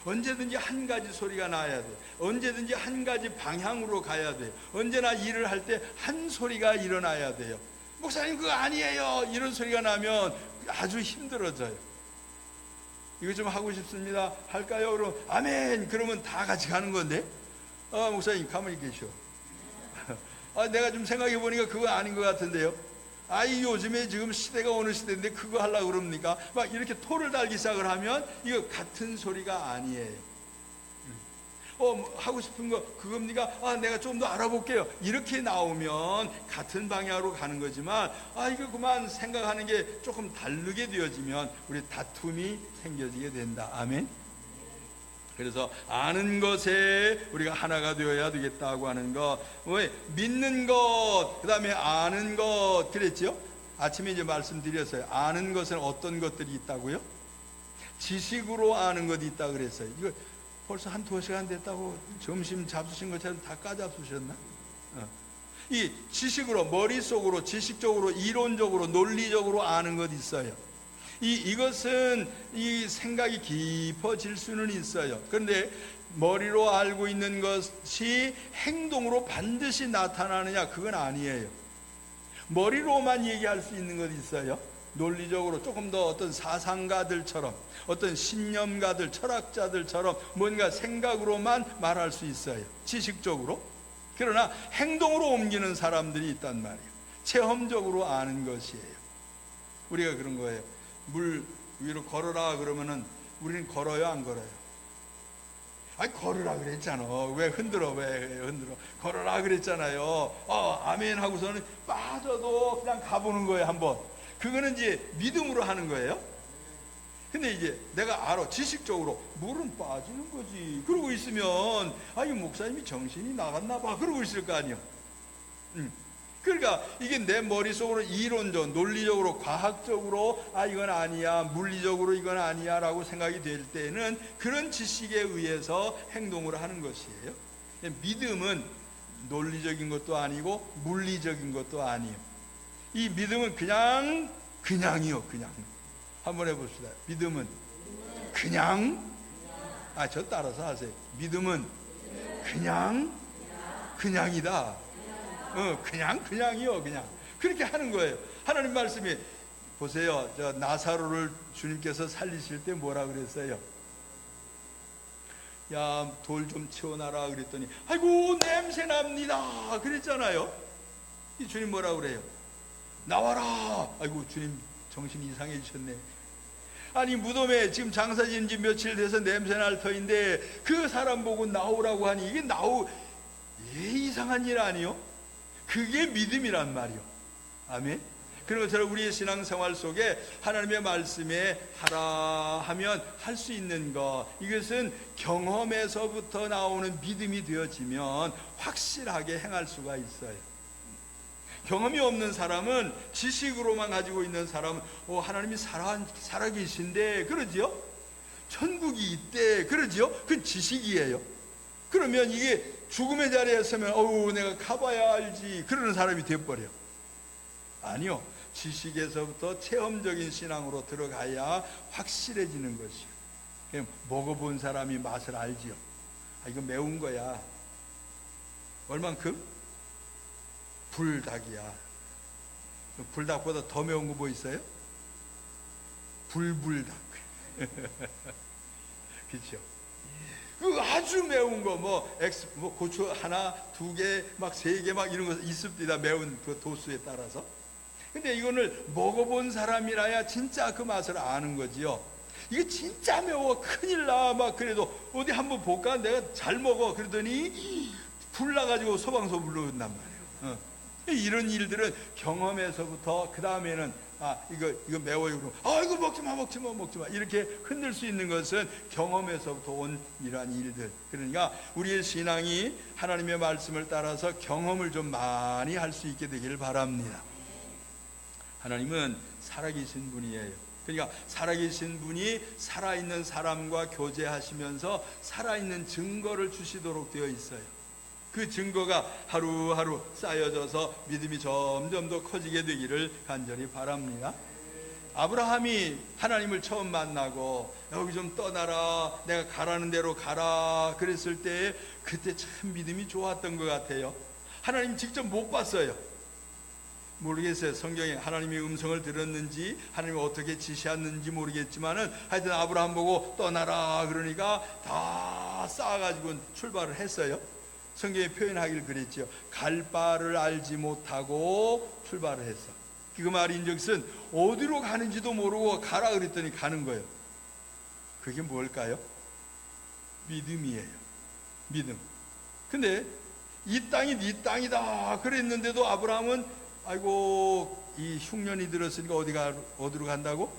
언제든지 한 가지 소리가 나야 돼. 언제든지 한 가지 방향으로 가야 돼. 언제나 일을 할 때 한 소리가 일어나야 돼요. 목사님 그거 아니에요, 이런 소리가 나면 아주 힘들어져요. 이거 좀 하고 싶습니다, 할까요? 그럼 아멘, 그러면 다 같이 가는 건데, 목사님 가만히 계셔. 내가 좀 생각해 보니까 그거 아닌 것 같은데요. 요즘에 지금 시대가 어느 시대인데 그거 하려고 그럽니까? 막 이렇게 토를 달기 시작을 하면 이거 같은 소리가 아니에요. 하고 싶은 거 그겁니까? 내가 좀 더 알아볼게요. 이렇게 나오면 같은 방향으로 가는 거지만, 이거 그만 생각하는 게 조금 다르게 되어지면 우리 다툼이 생겨지게 된다. 아멘. 그래서 아는 것에 우리가 하나가 되어야 되겠다고 하는 것. 왜? 믿는 것, 그 다음에 아는 것 그랬죠? 아침에 이제 말씀드렸어요. 아는 것은 어떤 것들이 있다고요? 지식으로 아는 것이 있다 그랬어요. 이거 벌써 한 2시간 됐다고 점심 잡수신 것처럼 다 까잡수셨나? 이 지식으로, 머릿속으로, 지식적으로, 이론적으로, 논리적으로 아는 것 있어요. 이것은 이 생각이 깊어질 수는 있어요. 그런데 머리로 알고 있는 것이 행동으로 반드시 나타나느냐, 그건 아니에요. 머리로만 얘기할 수 있는 것 있어요. 논리적으로 조금 더 어떤 사상가들처럼, 어떤 신념가들, 철학자들처럼 뭔가 생각으로만 말할 수 있어요, 지식적으로. 그러나 행동으로 옮기는 사람들이 있단 말이에요. 체험적으로 아는 것이에요. 우리가 그런 거예요. 물 위로 걸어라 그러면은 우리는 걸어요, 안 걸어요? 걸으라 그랬잖아. 왜 흔들어? 걸어라 그랬잖아요. 아멘 하고서는 빠져도 그냥 가보는 거예요, 한번. 그거는 이제 믿음으로 하는 거예요. 근데 이제 내가 알아, 지식적으로 물은 빠지는 거지. 그러고 있으면 이 목사님이 정신이 나갔나 봐, 그러고 있을 거 아니에요. 그러니까 이게 내 머릿속으로 이론적, 논리적으로, 과학적으로 이건 아니야, 물리적으로 이건 아니야 라고 생각이 될 때는 그런 지식에 의해서 행동을 하는 것이에요. 믿음은 논리적인 것도 아니고 물리적인 것도 아니에요. 이 믿음은 그냥이요, 그냥. 한번 해봅시다. 믿음은 그냥, 저 따라서 하세요. 믿음은 그냥이다. 그냥이요, 그냥. 그렇게 하는 거예요. 하나님 말씀이, 보세요. 나사로를 주님께서 살리실 때 뭐라 그랬어요? 야, 돌 좀 치워놔라 그랬더니 아이고 냄새 납니다 그랬잖아요. 이 주님 뭐라 그래요? 나와라. 아이고 주님 정신 이상해지셨네. 무덤에 지금 장사 지은 지 며칠 돼서 냄새 날 터인데 그 사람 보고 나오라고 하니 이게 이상한 일 아니요? 그게 믿음이란 말이요. 아멘. 그런 것처럼 우리의 신앙생활 속에 하나님의 말씀에 하라 하면 할 수 있는 것, 이것은 경험에서부터 나오는 믿음이 되어지면 확실하게 행할 수가 있어요. 경험이 없는 사람은, 지식으로만 가지고 있는 사람은 하나님이 살아계신데 그러지요? 천국이 있대 그러지요? 그건 지식이에요. 그러면 이게 죽음의 자리에 서면 내가 가봐야 알지 그러는 사람이 돼버려. 아니요, 지식에서부터 체험적인 신앙으로 들어가야 확실해지는 것이요. 그냥 먹어본 사람이 맛을 알지요. 이거 매운 거야. 얼만큼? 불닭이야. 불닭보다 더 매운 거 뭐 있어요? 불닭. 그렇죠? 그 아주 매운 거 고추 하나, 2개, 3개 이런 거 있습니다. 매운 그 도수에 따라서. 근데 이거를 먹어본 사람이라야 진짜 그 맛을 아는 거지요. 이게 진짜 매워 큰일 나 그래도 어디 한번 볼까? 내가 잘 먹어 그러더니 불 나가지고 소방서불로 온단 말이에요. 이런 일들은 경험에서부터, 그 다음에는 이거 매워요 그러면 이거 먹지 마 이렇게 흔들 수 있는 것은 경험에서부터 온 이러한 일들. 그러니까 우리의 신앙이 하나님의 말씀을 따라서 경험을 좀 많이 할 수 있게 되기를 바랍니다. 하나님은 살아계신 분이에요. 그러니까 살아계신 분이 살아있는 사람과 교제하시면서 살아있는 증거를 주시도록 되어 있어요. 그 증거가 하루하루 쌓여져서 믿음이 점점 더 커지게 되기를 간절히 바랍니다. 아브라함이 하나님을 처음 만나고 여기 좀 떠나라, 내가 가라는 대로 가라 그랬을 때 그때 참 믿음이 좋았던 것 같아요. 하나님 직접 못 봤어요. 모르겠어요. 성경에 하나님의 음성을 들었는지 하나님이 어떻게 지시했는지 모르겠지만은 하여튼 아브라함 보고 떠나라 그러니까 다 쌓아가지고 출발을 했어요. 성경에 표현하길 그랬죠. 갈 바를 알지 못하고 출발을 했어. 그 말인즉슨 어디로 가는지도 모르고 가라 그랬더니 가는 거예요. 그게 뭘까요? 믿음이에요. 믿음. 근데 이 땅이 네 땅이다 그랬는데도 아브라함은 아이고 이 흉년이 들었으니까 어디로 간다고?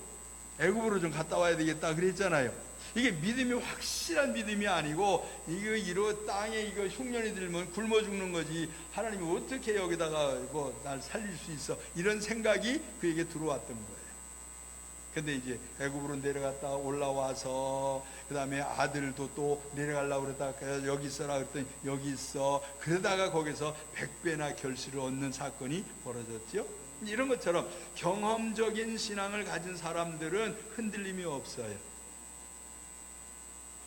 애굽으로 좀 갔다 와야 되겠다 그랬잖아요. 이게 믿음이 확실한 믿음이 아니고 이거 땅에 이거 흉년이 들면 굶어 죽는 거지 하나님이 어떻게 여기다가 날 살릴 수 있어 이런 생각이 그에게 들어왔던 거예요. 근데 이제 애굽으로 내려갔다 올라와서 그 다음에 아들도 또 내려가려고 그러다가 여기 있어라 그랬더니 여기 있어. 그러다가 거기서 100배나 결실을 얻는 사건이 벌어졌죠. 이런 것처럼 경험적인 신앙을 가진 사람들은 흔들림이 없어요.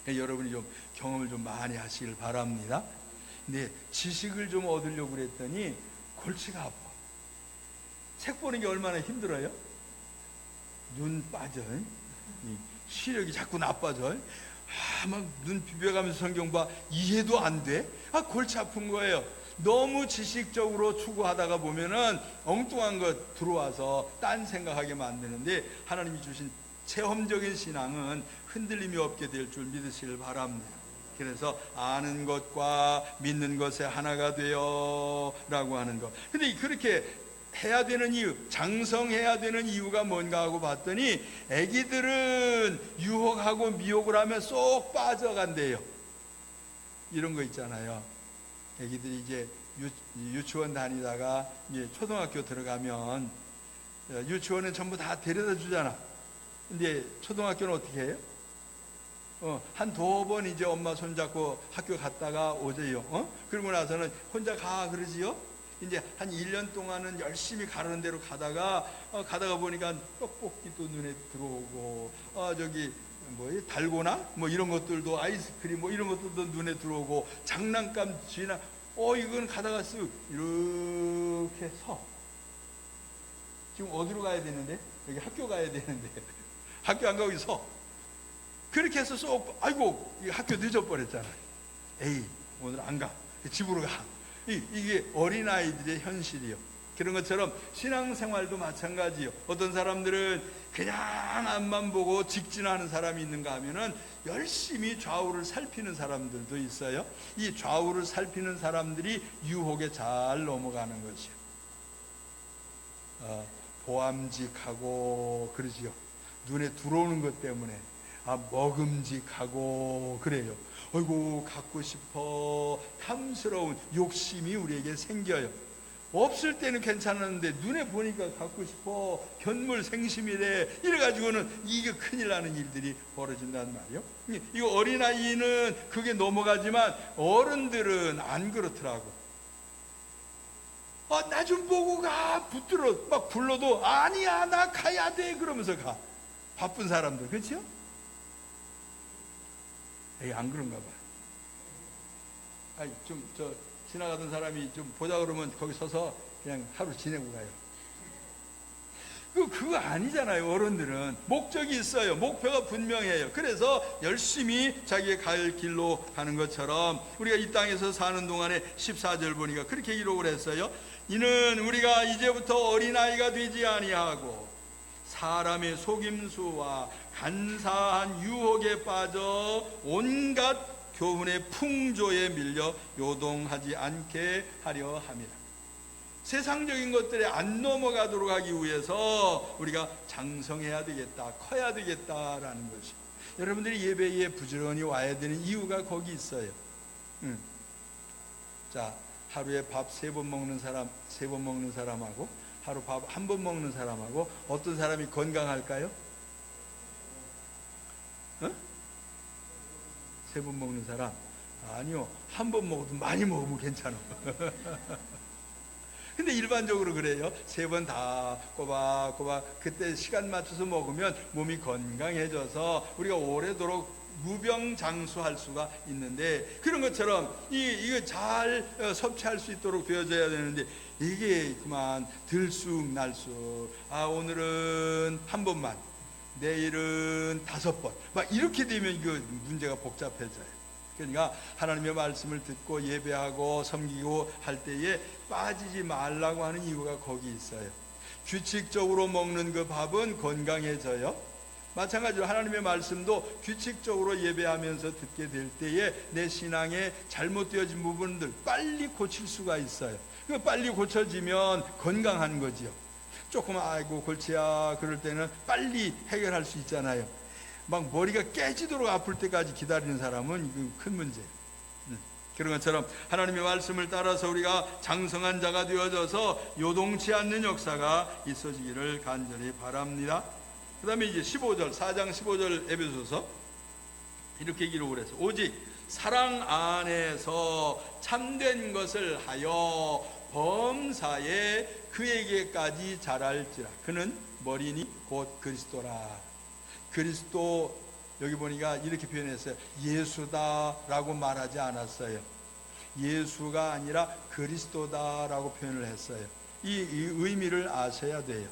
여러분이 좀 경험을 좀 많이 하시길 바랍니다. 근데 지식을 좀 얻으려고 그랬더니 골치가 아파. 책 보는 게 얼마나 힘들어요? 눈 빠져. 시력이 자꾸 나빠져. 막 눈 비벼가면서 성경 봐. 이해도 안 돼. 골치 아픈 거예요. 너무 지식적으로 추구하다가 보면은 엉뚱한 것 들어와서 딴 생각하게 만드는데 하나님이 주신 체험적인 신앙은 흔들림이 없게 될 줄 믿으시길 바랍니다. 그래서 아는 것과 믿는 것에 하나가 되어 라고 하는 것. 근데 그렇게 해야 되는 이유, 장성해야 되는 이유가 뭔가 하고 봤더니 애기들은 유혹하고 미혹을 하면 쏙 빠져간대요. 이런 거 있잖아요. 애기들이 이제 유치원 다니다가 이제 초등학교 들어가면 유치원은 전부 다 데려다 주잖아. 근데 초등학교는 어떻게 해요? 한 2번 이제 엄마 손잡고 학교 갔다가 오세요. 그러고 나서는 혼자 가 그러지요? 이제 한 1년 동안은 열심히 가라는 대로 가다가 보니까 떡볶이도 눈에 들어오고 저기 달고나 뭐 이런 것들도 아이스크림 뭐 이런 것들도 눈에 들어오고 장난감 쥐나 이건 가다가 쓱 이렇게 서. 지금 어디로 가야 되는데? 여기 학교 가야 되는데 학교 안 가고 서. 그렇게 해서 쏙 아이고 학교 늦어버렸잖아. 에이 오늘 안 가. 집으로 가. 이게 어린아이들의 현실이요. 그런 것처럼 신앙생활도 마찬가지요. 어떤 사람들은 그냥 앞만 보고 직진하는 사람이 있는가 하면은 열심히 좌우를 살피는 사람들도 있어요. 이 좌우를 살피는 사람들이 유혹에 잘 넘어가는 것이요. 보암직하고 그러지요. 눈에 들어오는 것 때문에 먹음직하고 그래요. 어이구 갖고 싶어 탐스러운 욕심이 우리에게 생겨요. 없을 때는 괜찮았는데 눈에 보니까 갖고 싶어 견물생심이래 이래가지고는 이게 큰일 나는 일들이 벌어진단 말이에요. 이거 어린아이는 그게 넘어가지만 어른들은 안 그렇더라고. 나 좀 보고 가 붙들어 막 불러도 아니야 나 가야 돼 그러면서 가. 바쁜 사람들 그렇죠? 안 그런가 봐. 지나가던 사람이 좀 보자 그러면 거기 서서 그냥 하루 지내고 가요. 그거 아니잖아요. 어른들은 목적이 있어요. 목표가 분명해요. 그래서 열심히 자기의 갈 길로 가는 것처럼 우리가 이 땅에서 사는 동안에 14절 보니까 그렇게 기록을 했어요. 이는 우리가 이제부터 어린아이가 되지 아니하고 사람의 속임수와 간사한 유혹에 빠져 온갖 교훈의 풍조에 밀려 요동하지 않게 하려 함이라. 세상적인 것들에 안 넘어가도록 하기 위해서 우리가 장성해야 되겠다, 커야 되겠다라는 것이. 여러분들이 예배에 부지런히 와야 되는 이유가 거기 있어요. 자, 하루에 밥 3번 먹는 사람, 3번 먹는 사람하고 하루 밥 1번 먹는 사람하고 어떤 사람이 건강할까요? 3번 먹는 사람? 아니요, 1번 먹어도 많이 먹으면 괜찮아. 근데 일반적으로 그래요. 3번 다 꼬박꼬박 그때 시간 맞춰서 먹으면 몸이 건강해져서 우리가 오래도록 무병장수할 수가 있는데, 그런 것처럼 이거 잘 섭취할 수 있도록 되어져야 되는데, 이게 그만 들쑥날쑥, 오늘은 한 번만, 내일은 5번, 막 이렇게 되면 이거 문제가 복잡해져요. 그러니까 하나님의 말씀을 듣고 예배하고 섬기고 할 때에 빠지지 말라고 하는 이유가 거기 있어요. 규칙적으로 먹는 그 밥은 건강해져요. 마찬가지로 하나님의 말씀도 규칙적으로 예배하면서 듣게 될 때에 내 신앙에 잘못되어진 부분들 빨리 고칠 수가 있어요. 그 빨리 고쳐지면 건강한 거지요. 조금 아이고 골치야 그럴 때는 빨리 해결할 수 있잖아요. 막 머리가 깨지도록 아플 때까지 기다리는 사람은 이거 큰 문제예요. 그런 것처럼 하나님의 말씀을 따라서 우리가 장성한 자가 되어져서 요동치 않는 역사가 있어지기를 간절히 바랍니다. 그 다음에 이제 15절, 4장 15절 에베소서 이렇게 기록을 해서, 오직 사랑 안에서 참된 것을 하여 범사에 그에게까지 자랄지라. 그는 머리니 곧 그리스도라. 그리스도, 여기 보니까 이렇게 표현했어요. 예수다라고 말하지 않았어요. 예수가 아니라 그리스도다라고 표현을 했어요. 이 의미를 아셔야 돼요.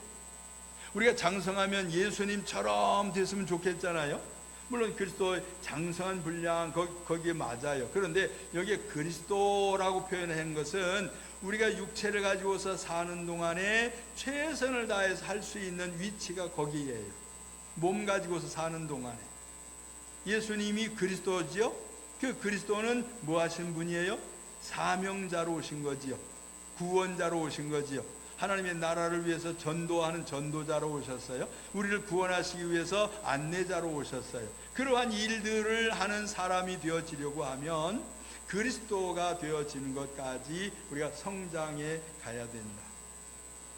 우리가 장성하면 예수님처럼 됐으면 좋겠잖아요. 물론 그리스도의 장성한 분량 거기에 맞아요. 그런데 여기에 그리스도라고 표현한 것은 우리가 육체를 가지고서 사는 동안에 최선을 다해서 할 수 있는 위치가 거기에요. 몸 가지고서 사는 동안에 예수님이 그리스도지요. 그 그리스도는 뭐 하신 분이에요? 사명자로 오신 거지요. 구원자로 오신 거지요. 하나님의 나라를 위해서 전도하는 전도자로 오셨어요. 우리를 구원하시기 위해서 안내자로 오셨어요. 그러한 일들을 하는 사람이 되어지려고 하면 그리스도가 되어지는 것까지 우리가 성장해 가야 된다.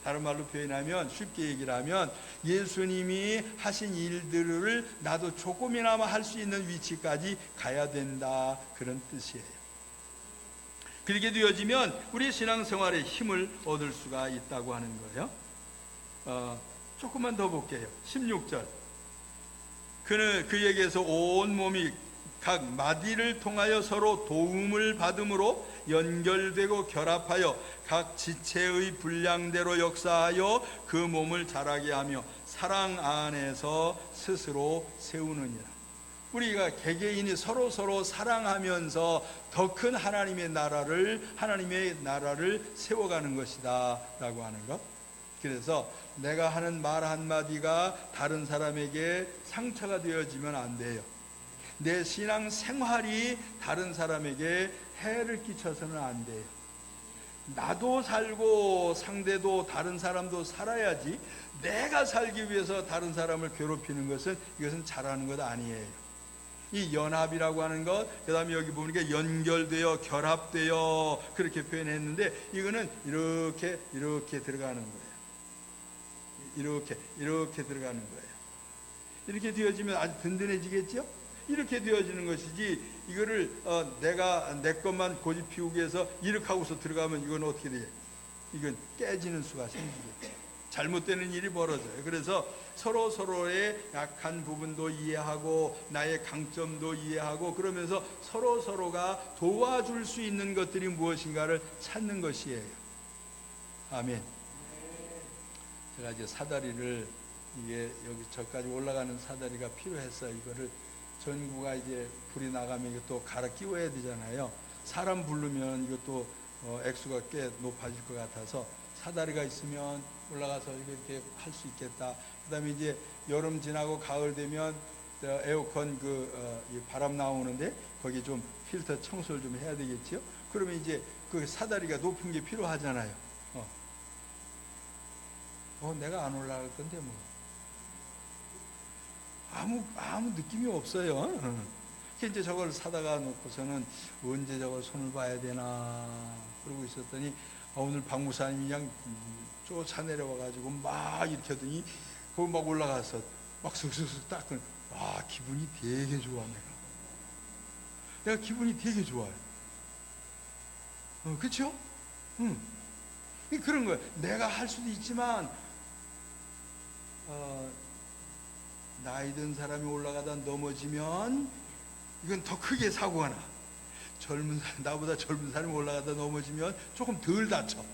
다른 말로 표현하면, 쉽게 얘기를 하면 예수님이 하신 일들을 나도 조금이나마 할 수 있는 위치까지 가야 된다, 그런 뜻이에요. 그렇게 되어지면 우리 신앙생활에 힘을 얻을 수가 있다고 하는 거예요. 조금만 더 볼게요. 16절, 그에게서 온 몸이 각 마디를 통하여 서로 도움을 받음으로 연결되고 결합하여 각 지체의 분량대로 역사하여 그 몸을 자라게 하며 사랑 안에서 스스로 세우느니라. 우리가 개개인이 서로 사랑하면서 더 큰 하나님의 나라를 세워가는 것이다 라고 하는 것. 그래서 내가 하는 말 한마디가 다른 사람에게 상처가 되어지면 안 돼요. 내 신앙 생활이 다른 사람에게 해를 끼쳐서는 안 돼요. 나도 살고 상대도, 다른 사람도 살아야지, 내가 살기 위해서 다른 사람을 괴롭히는 것은, 이것은 잘하는 것 아니에요. 이 연합이라고 하는 것, 그 다음에 여기 보니까 연결되어 결합되어 그렇게 표현했는데, 이거는 이렇게 들어가는 거예요. 이렇게 들어가는 거예요. 이렇게 되어지면 아주 든든해지겠죠? 이렇게 되어지는 것이지, 이거를 내가 내 것만 고집 피우기 위해서 이렇게 하고서 들어가면 이건 어떻게 돼요? 이건 깨지는 수가 생기겠죠. 잘못되는 일이 벌어져요. 그래서 서로의 약한 부분도 이해하고 나의 강점도 이해하고, 그러면서 서로가 도와줄 수 있는 것들이 무엇인가를 찾는 것이에요. 아멘. 제가 이제 사다리를, 이게 여기 저까지 올라가는 사다리가 필요했어요. 이거를 전구가 이제 불이 나가면 이것도 갈아 끼워야 되잖아요. 사람 부르면 이것도 액수가 꽤 높아질 것 같아서 사다리가 있으면 올라가서 이렇게 할 수 있겠다. 그 다음에 이제 여름 지나고 가을 되면 에어컨 바람 나오는데 거기 좀 필터 청소를 좀 해야 되겠죠. 그러면 이제 그 사다리가 높은 게 필요하잖아요. 내가 안 올라갈 건데 뭐. 아무 느낌이 없어요. 이제 저걸 사다가 놓고서는 언제 저걸 손을 봐야 되나 그러고 있었더니, 오늘 박무사님이 그냥 쫓아내려와가지고 막 이렇게 하더니 거기 막 올라가서 막 슥슥슥 닦은, 기분이 되게 좋아. 내가 기분이 되게 좋아요. 그렇죠? 그런 거예요. 내가 할 수도 있지만 나이 든 사람이 올라가다 넘어지면 이건 더 크게 사고가 나. 나보다 젊은 사람이 올라가다 넘어지면 조금 덜 다쳐.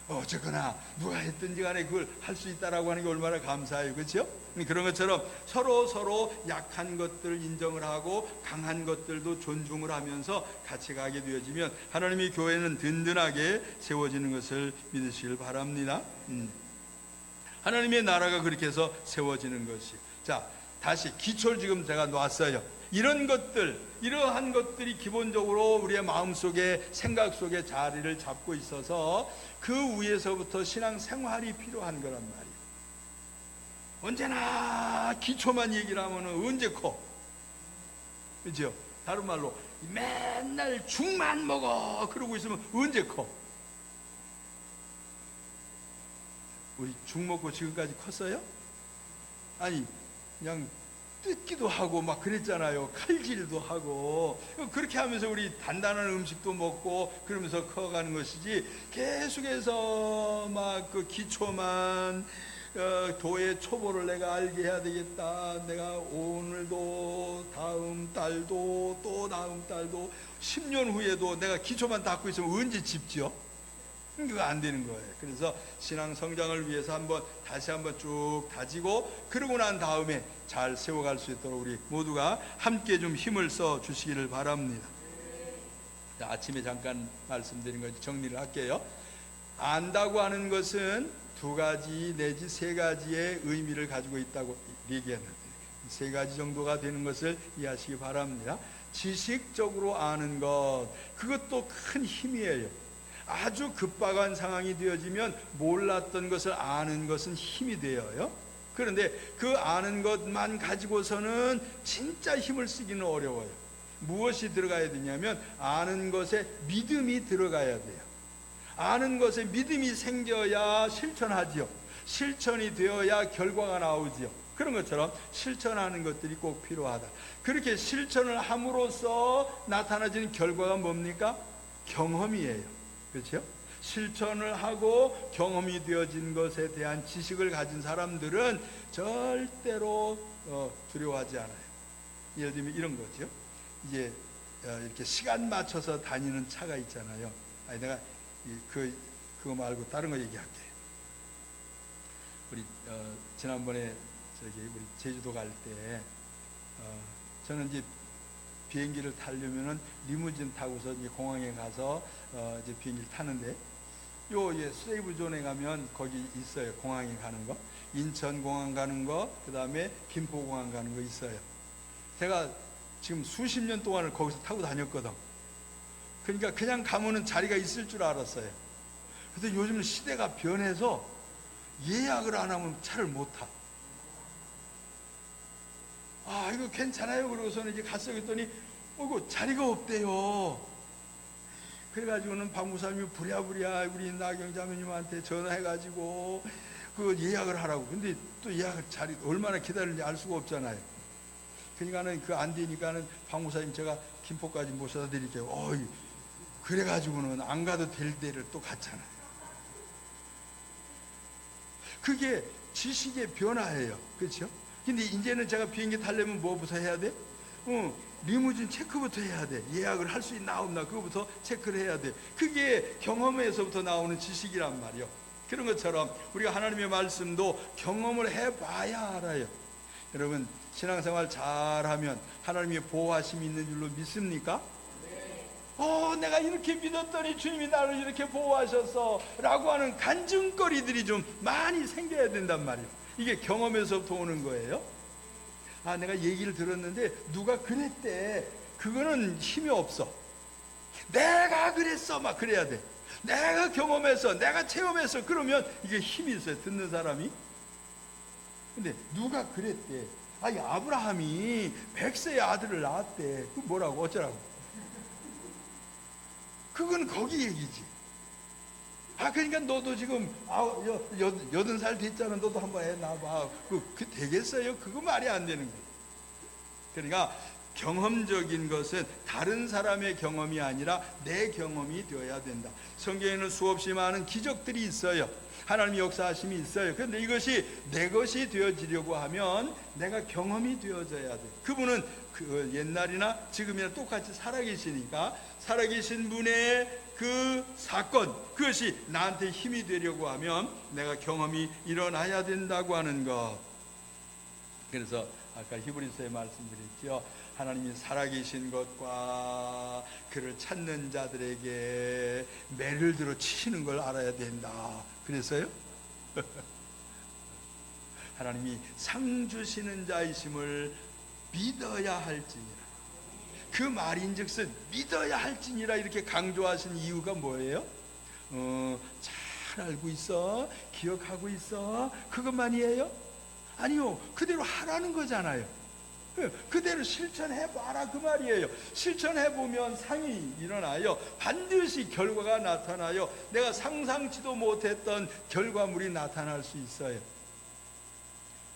어쨌거나 누가 했든지 간에 그걸 할 수 있다라고 하는 게 얼마나 감사해요. 그렇죠? 그런 것처럼 서로 약한 것들을 인정을 하고 강한 것들도 존중을 하면서 같이 가게 되어지면 하나님의 교회는 든든하게 세워지는 것을 믿으시길 바랍니다. 하나님의 나라가 그렇게 해서 세워지는 것이. 자, 다시 기초를 지금 제가 놨어요. 이러한 것들이 기본적으로 우리의 마음속에, 생각 속에 자리를 잡고 있어서 그 위에서부터 신앙 생활이 필요한 거란 말이에요. 언제나 기초만 얘기를 하면 언제 커? 그죠? 다른 말로 맨날 죽만 먹어 그러고 있으면 언제 커? 우리 죽 먹고 지금까지 컸어요? 아니 그냥 뜯기도 하고 막 그랬잖아요. 칼질도 하고. 그렇게 하면서 우리 단단한 음식도 먹고 그러면서 커가는 것이지, 계속해서 막 그 기초만 도의 초보를 내가 알게 해야 되겠다. 내가 오늘도 다음 달도 또 다음 달도 10년 후에도 내가 기초만 닦고 있으면 언제 집 지어? 그거 안 되는 거예요. 그래서 신앙 성장을 위해서 다시 한번 쭉 다지고, 그러고 난 다음에 잘 세워갈 수 있도록 우리 모두가 함께 좀 힘을 써 주시기를 바랍니다. 자, 아침에 잠깐 말씀드린 거 정리를 할게요. 안다고 하는 것은 두 가지 내지 세 가지의 의미를 가지고 있다고 얘기했는데, 세 가지 정도가 되는 것을 이해하시기 바랍니다. 지식적으로 아는 것, 그것도 큰 힘이에요. 아주 급박한 상황이 되어지면 몰랐던 것을 아는 것은 힘이 되어요. 그런데 그 아는 것만 가지고서는 진짜 힘을 쓰기는 어려워요. 무엇이 들어가야 되냐면 아는 것에 믿음이 들어가야 돼요. 아는 것에 믿음이 생겨야 실천하지요. 실천이 되어야 결과가 나오지요. 그런 것처럼 실천하는 것들이 꼭 필요하다. 그렇게 실천을 함으로써 나타나지는 결과가 뭡니까? 경험이에요. 그렇죠? 실천을 하고 경험이 되어진 것에 대한 지식을 가진 사람들은 절대로 두려워하지 않아요. 예를 들면 이런 거죠. 이제 이렇게 시간 맞춰서 다니는 차가 있잖아요. 아니, 내가 그거 말고 다른 거 얘기할게요. 우리 지난번에 우리 제주도 갈 때 저는 이제 비행기를 타려면은 리무진 타고서 이제 공항에 가서 이제 비행기를 타는데, 세이브 존에 가면 거기 있어요. 공항에 가는 거, 인천 공항 가는 거, 그 다음에 김포 공항 가는 거 있어요. 제가 지금 수십 년 동안을 거기서 타고 다녔거든. 그러니까 그냥 가면은 자리가 있을 줄 알았어요. 근데 요즘은 시대가 변해서 예약을 안 하면 차를 못 타. 아, 이거 괜찮아요. 그러고서는 이제 갔어요. 그랬더니 이거 자리가 없대요. 그래가지고는 박무사님이 부랴부랴 우리 나경 자매님한테 전화해가지고 그 예약을 하라고. 근데 또 예약을 자리 얼마나 기다리는지 알 수가 없잖아요. 그러니까는 그 안 되니까는 박무사님 제가 김포까지 모셔다 드릴게요. 그래가지고는 안 가도 될 데를 또 갔잖아요. 그게 지식의 변화예요. 그렇죠? 근데 이제는 제가 비행기 타려면 뭐부터 해야 돼? 리무진 체크부터 해야 돼. 예약을 할 수 있나 없나 그거부터 체크를 해야 돼. 그게 경험에서부터 나오는 지식이란 말이요. 그런 것처럼 우리가 하나님의 말씀도 경험을 해봐야 알아요. 여러분, 신앙생활 잘하면 하나님의 보호하심이 있는 줄로 믿습니까? 내가 이렇게 믿었더니 주님이 나를 이렇게 보호하셨어 라고 하는 간증거리들이 좀 많이 생겨야 된단 말이에요. 이게 경험에서부터 오는 거예요. 내가 얘기를 들었는데 누가 그랬대. 그거는 힘이 없어. 내가 그랬어 막 그래야 돼. 내가 경험했어, 내가 체험했어. 그러면 이게 힘이 있어요, 듣는 사람이. 근데 누가 그랬대. 아브라함이 100세의 아들을 낳았대. 그 뭐라고 어쩌라고. 그건 거기 얘기지. 그러니까 너도 지금 80살 됐잖아. 너도 한번 해 놔봐. 그 되겠어요? 그거 말이 안 되는 거예요. 그러니까 경험적인 것은 다른 사람의 경험이 아니라 내 경험이 되어야 된다. 성경에는 수없이 많은 기적들이 있어요. 하나님의 역사하심이 있어요. 그런데 이것이 내 것이 되어지려고 하면 내가 경험이 되어져야 돼. 그분은 그 옛날이나 지금이나 똑같이 살아계시니까 살아계신 분의 그 사건, 그것이 나한테 힘이 되려고 하면 내가 경험이 일어나야 된다고 하는 것. 그래서 아까 히브리서에 말씀드렸죠. 하나님이 살아계신 것과 그를 찾는 자들에게 매를 들어 치시는 걸 알아야 된다. 그래서요, 하나님이 상 주시는 자이심을 믿어야 할지니라. 그 말인즉슨 믿어야 할지니라 이렇게 강조하신 이유가 뭐예요? 잘 알고 있어, 기억하고 있어, 그것만이에요? 아니요, 그대로 하라는 거잖아요. 그대로 실천해봐라 그 말이에요. 실천해보면 상이 일어나요. 반드시 결과가 나타나요. 내가 상상치도 못했던 결과물이 나타날 수 있어요.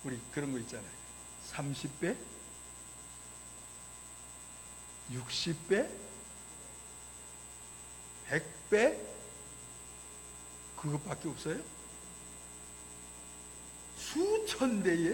우리 그런 거 있잖아요. 30배? 60배? 100배? 그것밖에 없어요? 수천 배에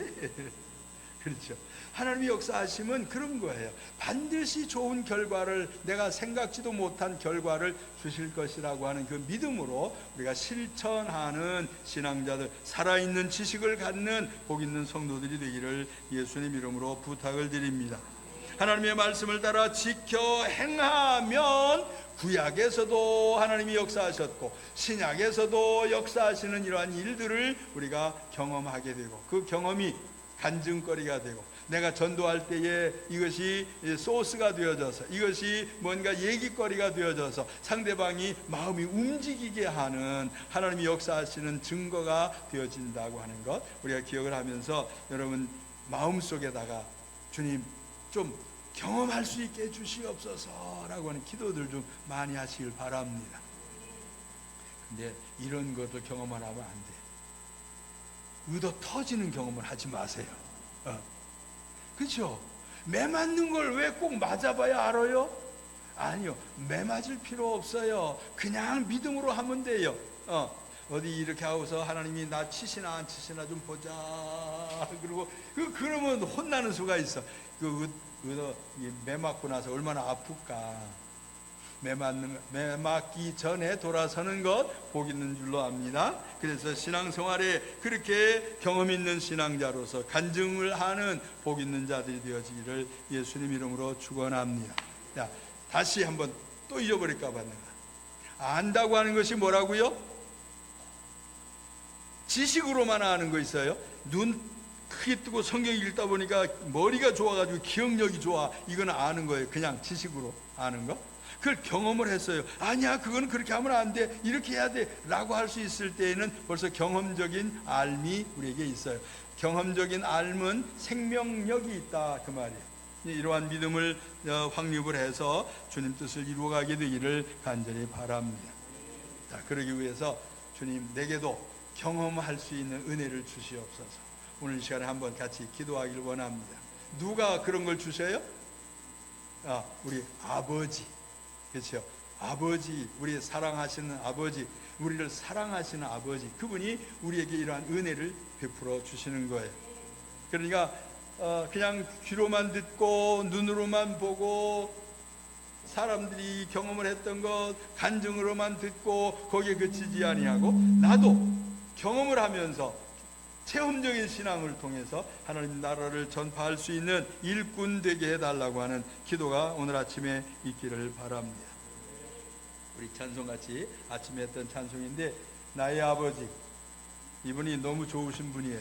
그렇죠. 하나님의 역사하심은 그런 거예요. 반드시 좋은 결과를, 내가 생각지도 못한 결과를 주실 것이라고 하는 그 믿음으로 우리가 실천하는 신앙자들, 살아있는 지식을 갖는 복 있는 성도들이 되기를 예수님 이름으로 부탁을 드립니다. 하나님의 말씀을 따라 지켜 행하면 구약에서도 하나님이 역사하셨고 신약에서도 역사하시는 이러한 일들을 우리가 경험하게 되고, 그 경험이 간증거리가 되고, 내가 전도할 때에 이것이 소스가 되어져서, 이것이 뭔가 얘기거리가 되어져서 상대방이 마음이 움직이게 하는 하나님이 역사하시는 증거가 되어진다고 하는 것, 우리가 기억을 하면서 여러분 마음속에다가 주님 좀 경험할 수 있게 해주시옵소서라고 하는 기도들 좀 많이 하시길 바랍니다. 근데 이런 것을 경험을 하면 안 돼. 의도 터지는 경험을 하지 마세요. 그렇죠? 매 맞는 걸 왜 꼭 맞아봐야 알아요? 아니요, 매 맞을 필요 없어요. 그냥 믿음으로 하면 돼요. 어디 이렇게 하고서 하나님이 나 치시나 안 치시나 좀 보자. 그리고 그러면 혼나는 수가 있어. 매 맞고 나서 얼마나 아플까. 매 맞기 전에 돌아서는 것 복 있는 줄로 압니다. 그래서 신앙생활에 그렇게 경험 있는 신앙자로서 간증을 하는 복 있는 자들이 되어지기를 예수님 이름으로 축원합니다. 자, 다시 한번 또 잊어버릴까 봐 내가 안다고 하는 것이 뭐라고요? 지식으로만 아는 거 있어요. 눈 크게 뜨고 성경 읽다 보니까 머리가 좋아가지고 기억력이 좋아, 이건 아는 거예요. 그냥 지식으로 아는 거. 그걸 경험을 했어요. 아니야, 그거는 그렇게 하면 안 돼, 이렇게 해야 돼 라고 할 수 있을 때에는 벌써 경험적인 알미 우리에게 있어요. 경험적인 알면 생명력이 있다 그 말이에요. 이러한 믿음을 확립을 해서 주님 뜻을 이루어가게 되기를 간절히 바랍니다. 자, 그러기 위해서 주님 내게도 경험할 수 있는 은혜를 주시옵소서. 오늘 이 시간에 한번 같이 기도하기를 원합니다. 누가 그런 걸 주셔요? 우리 아버지. 그렇죠? 아버지, 우리 사랑하시는 아버지, 우리를 사랑하시는 아버지, 그분이 우리에게 이러한 은혜를 베풀어 주시는 거예요. 그러니까 그냥 귀로만 듣고 눈으로만 보고 사람들이 경험을 했던 것 간증으로만 듣고 거기에 그치지 아니하고, 나도 경험을 하면서 체험적인 신앙을 통해서 하나님 나라를 전파할 수 있는 일꾼 되게 해달라고 하는 기도가 오늘 아침에 있기를 바랍니다. 우리 찬송같이 아침에 했던 찬송인데, 나의 아버지, 이분이 너무 좋으신 분이에요.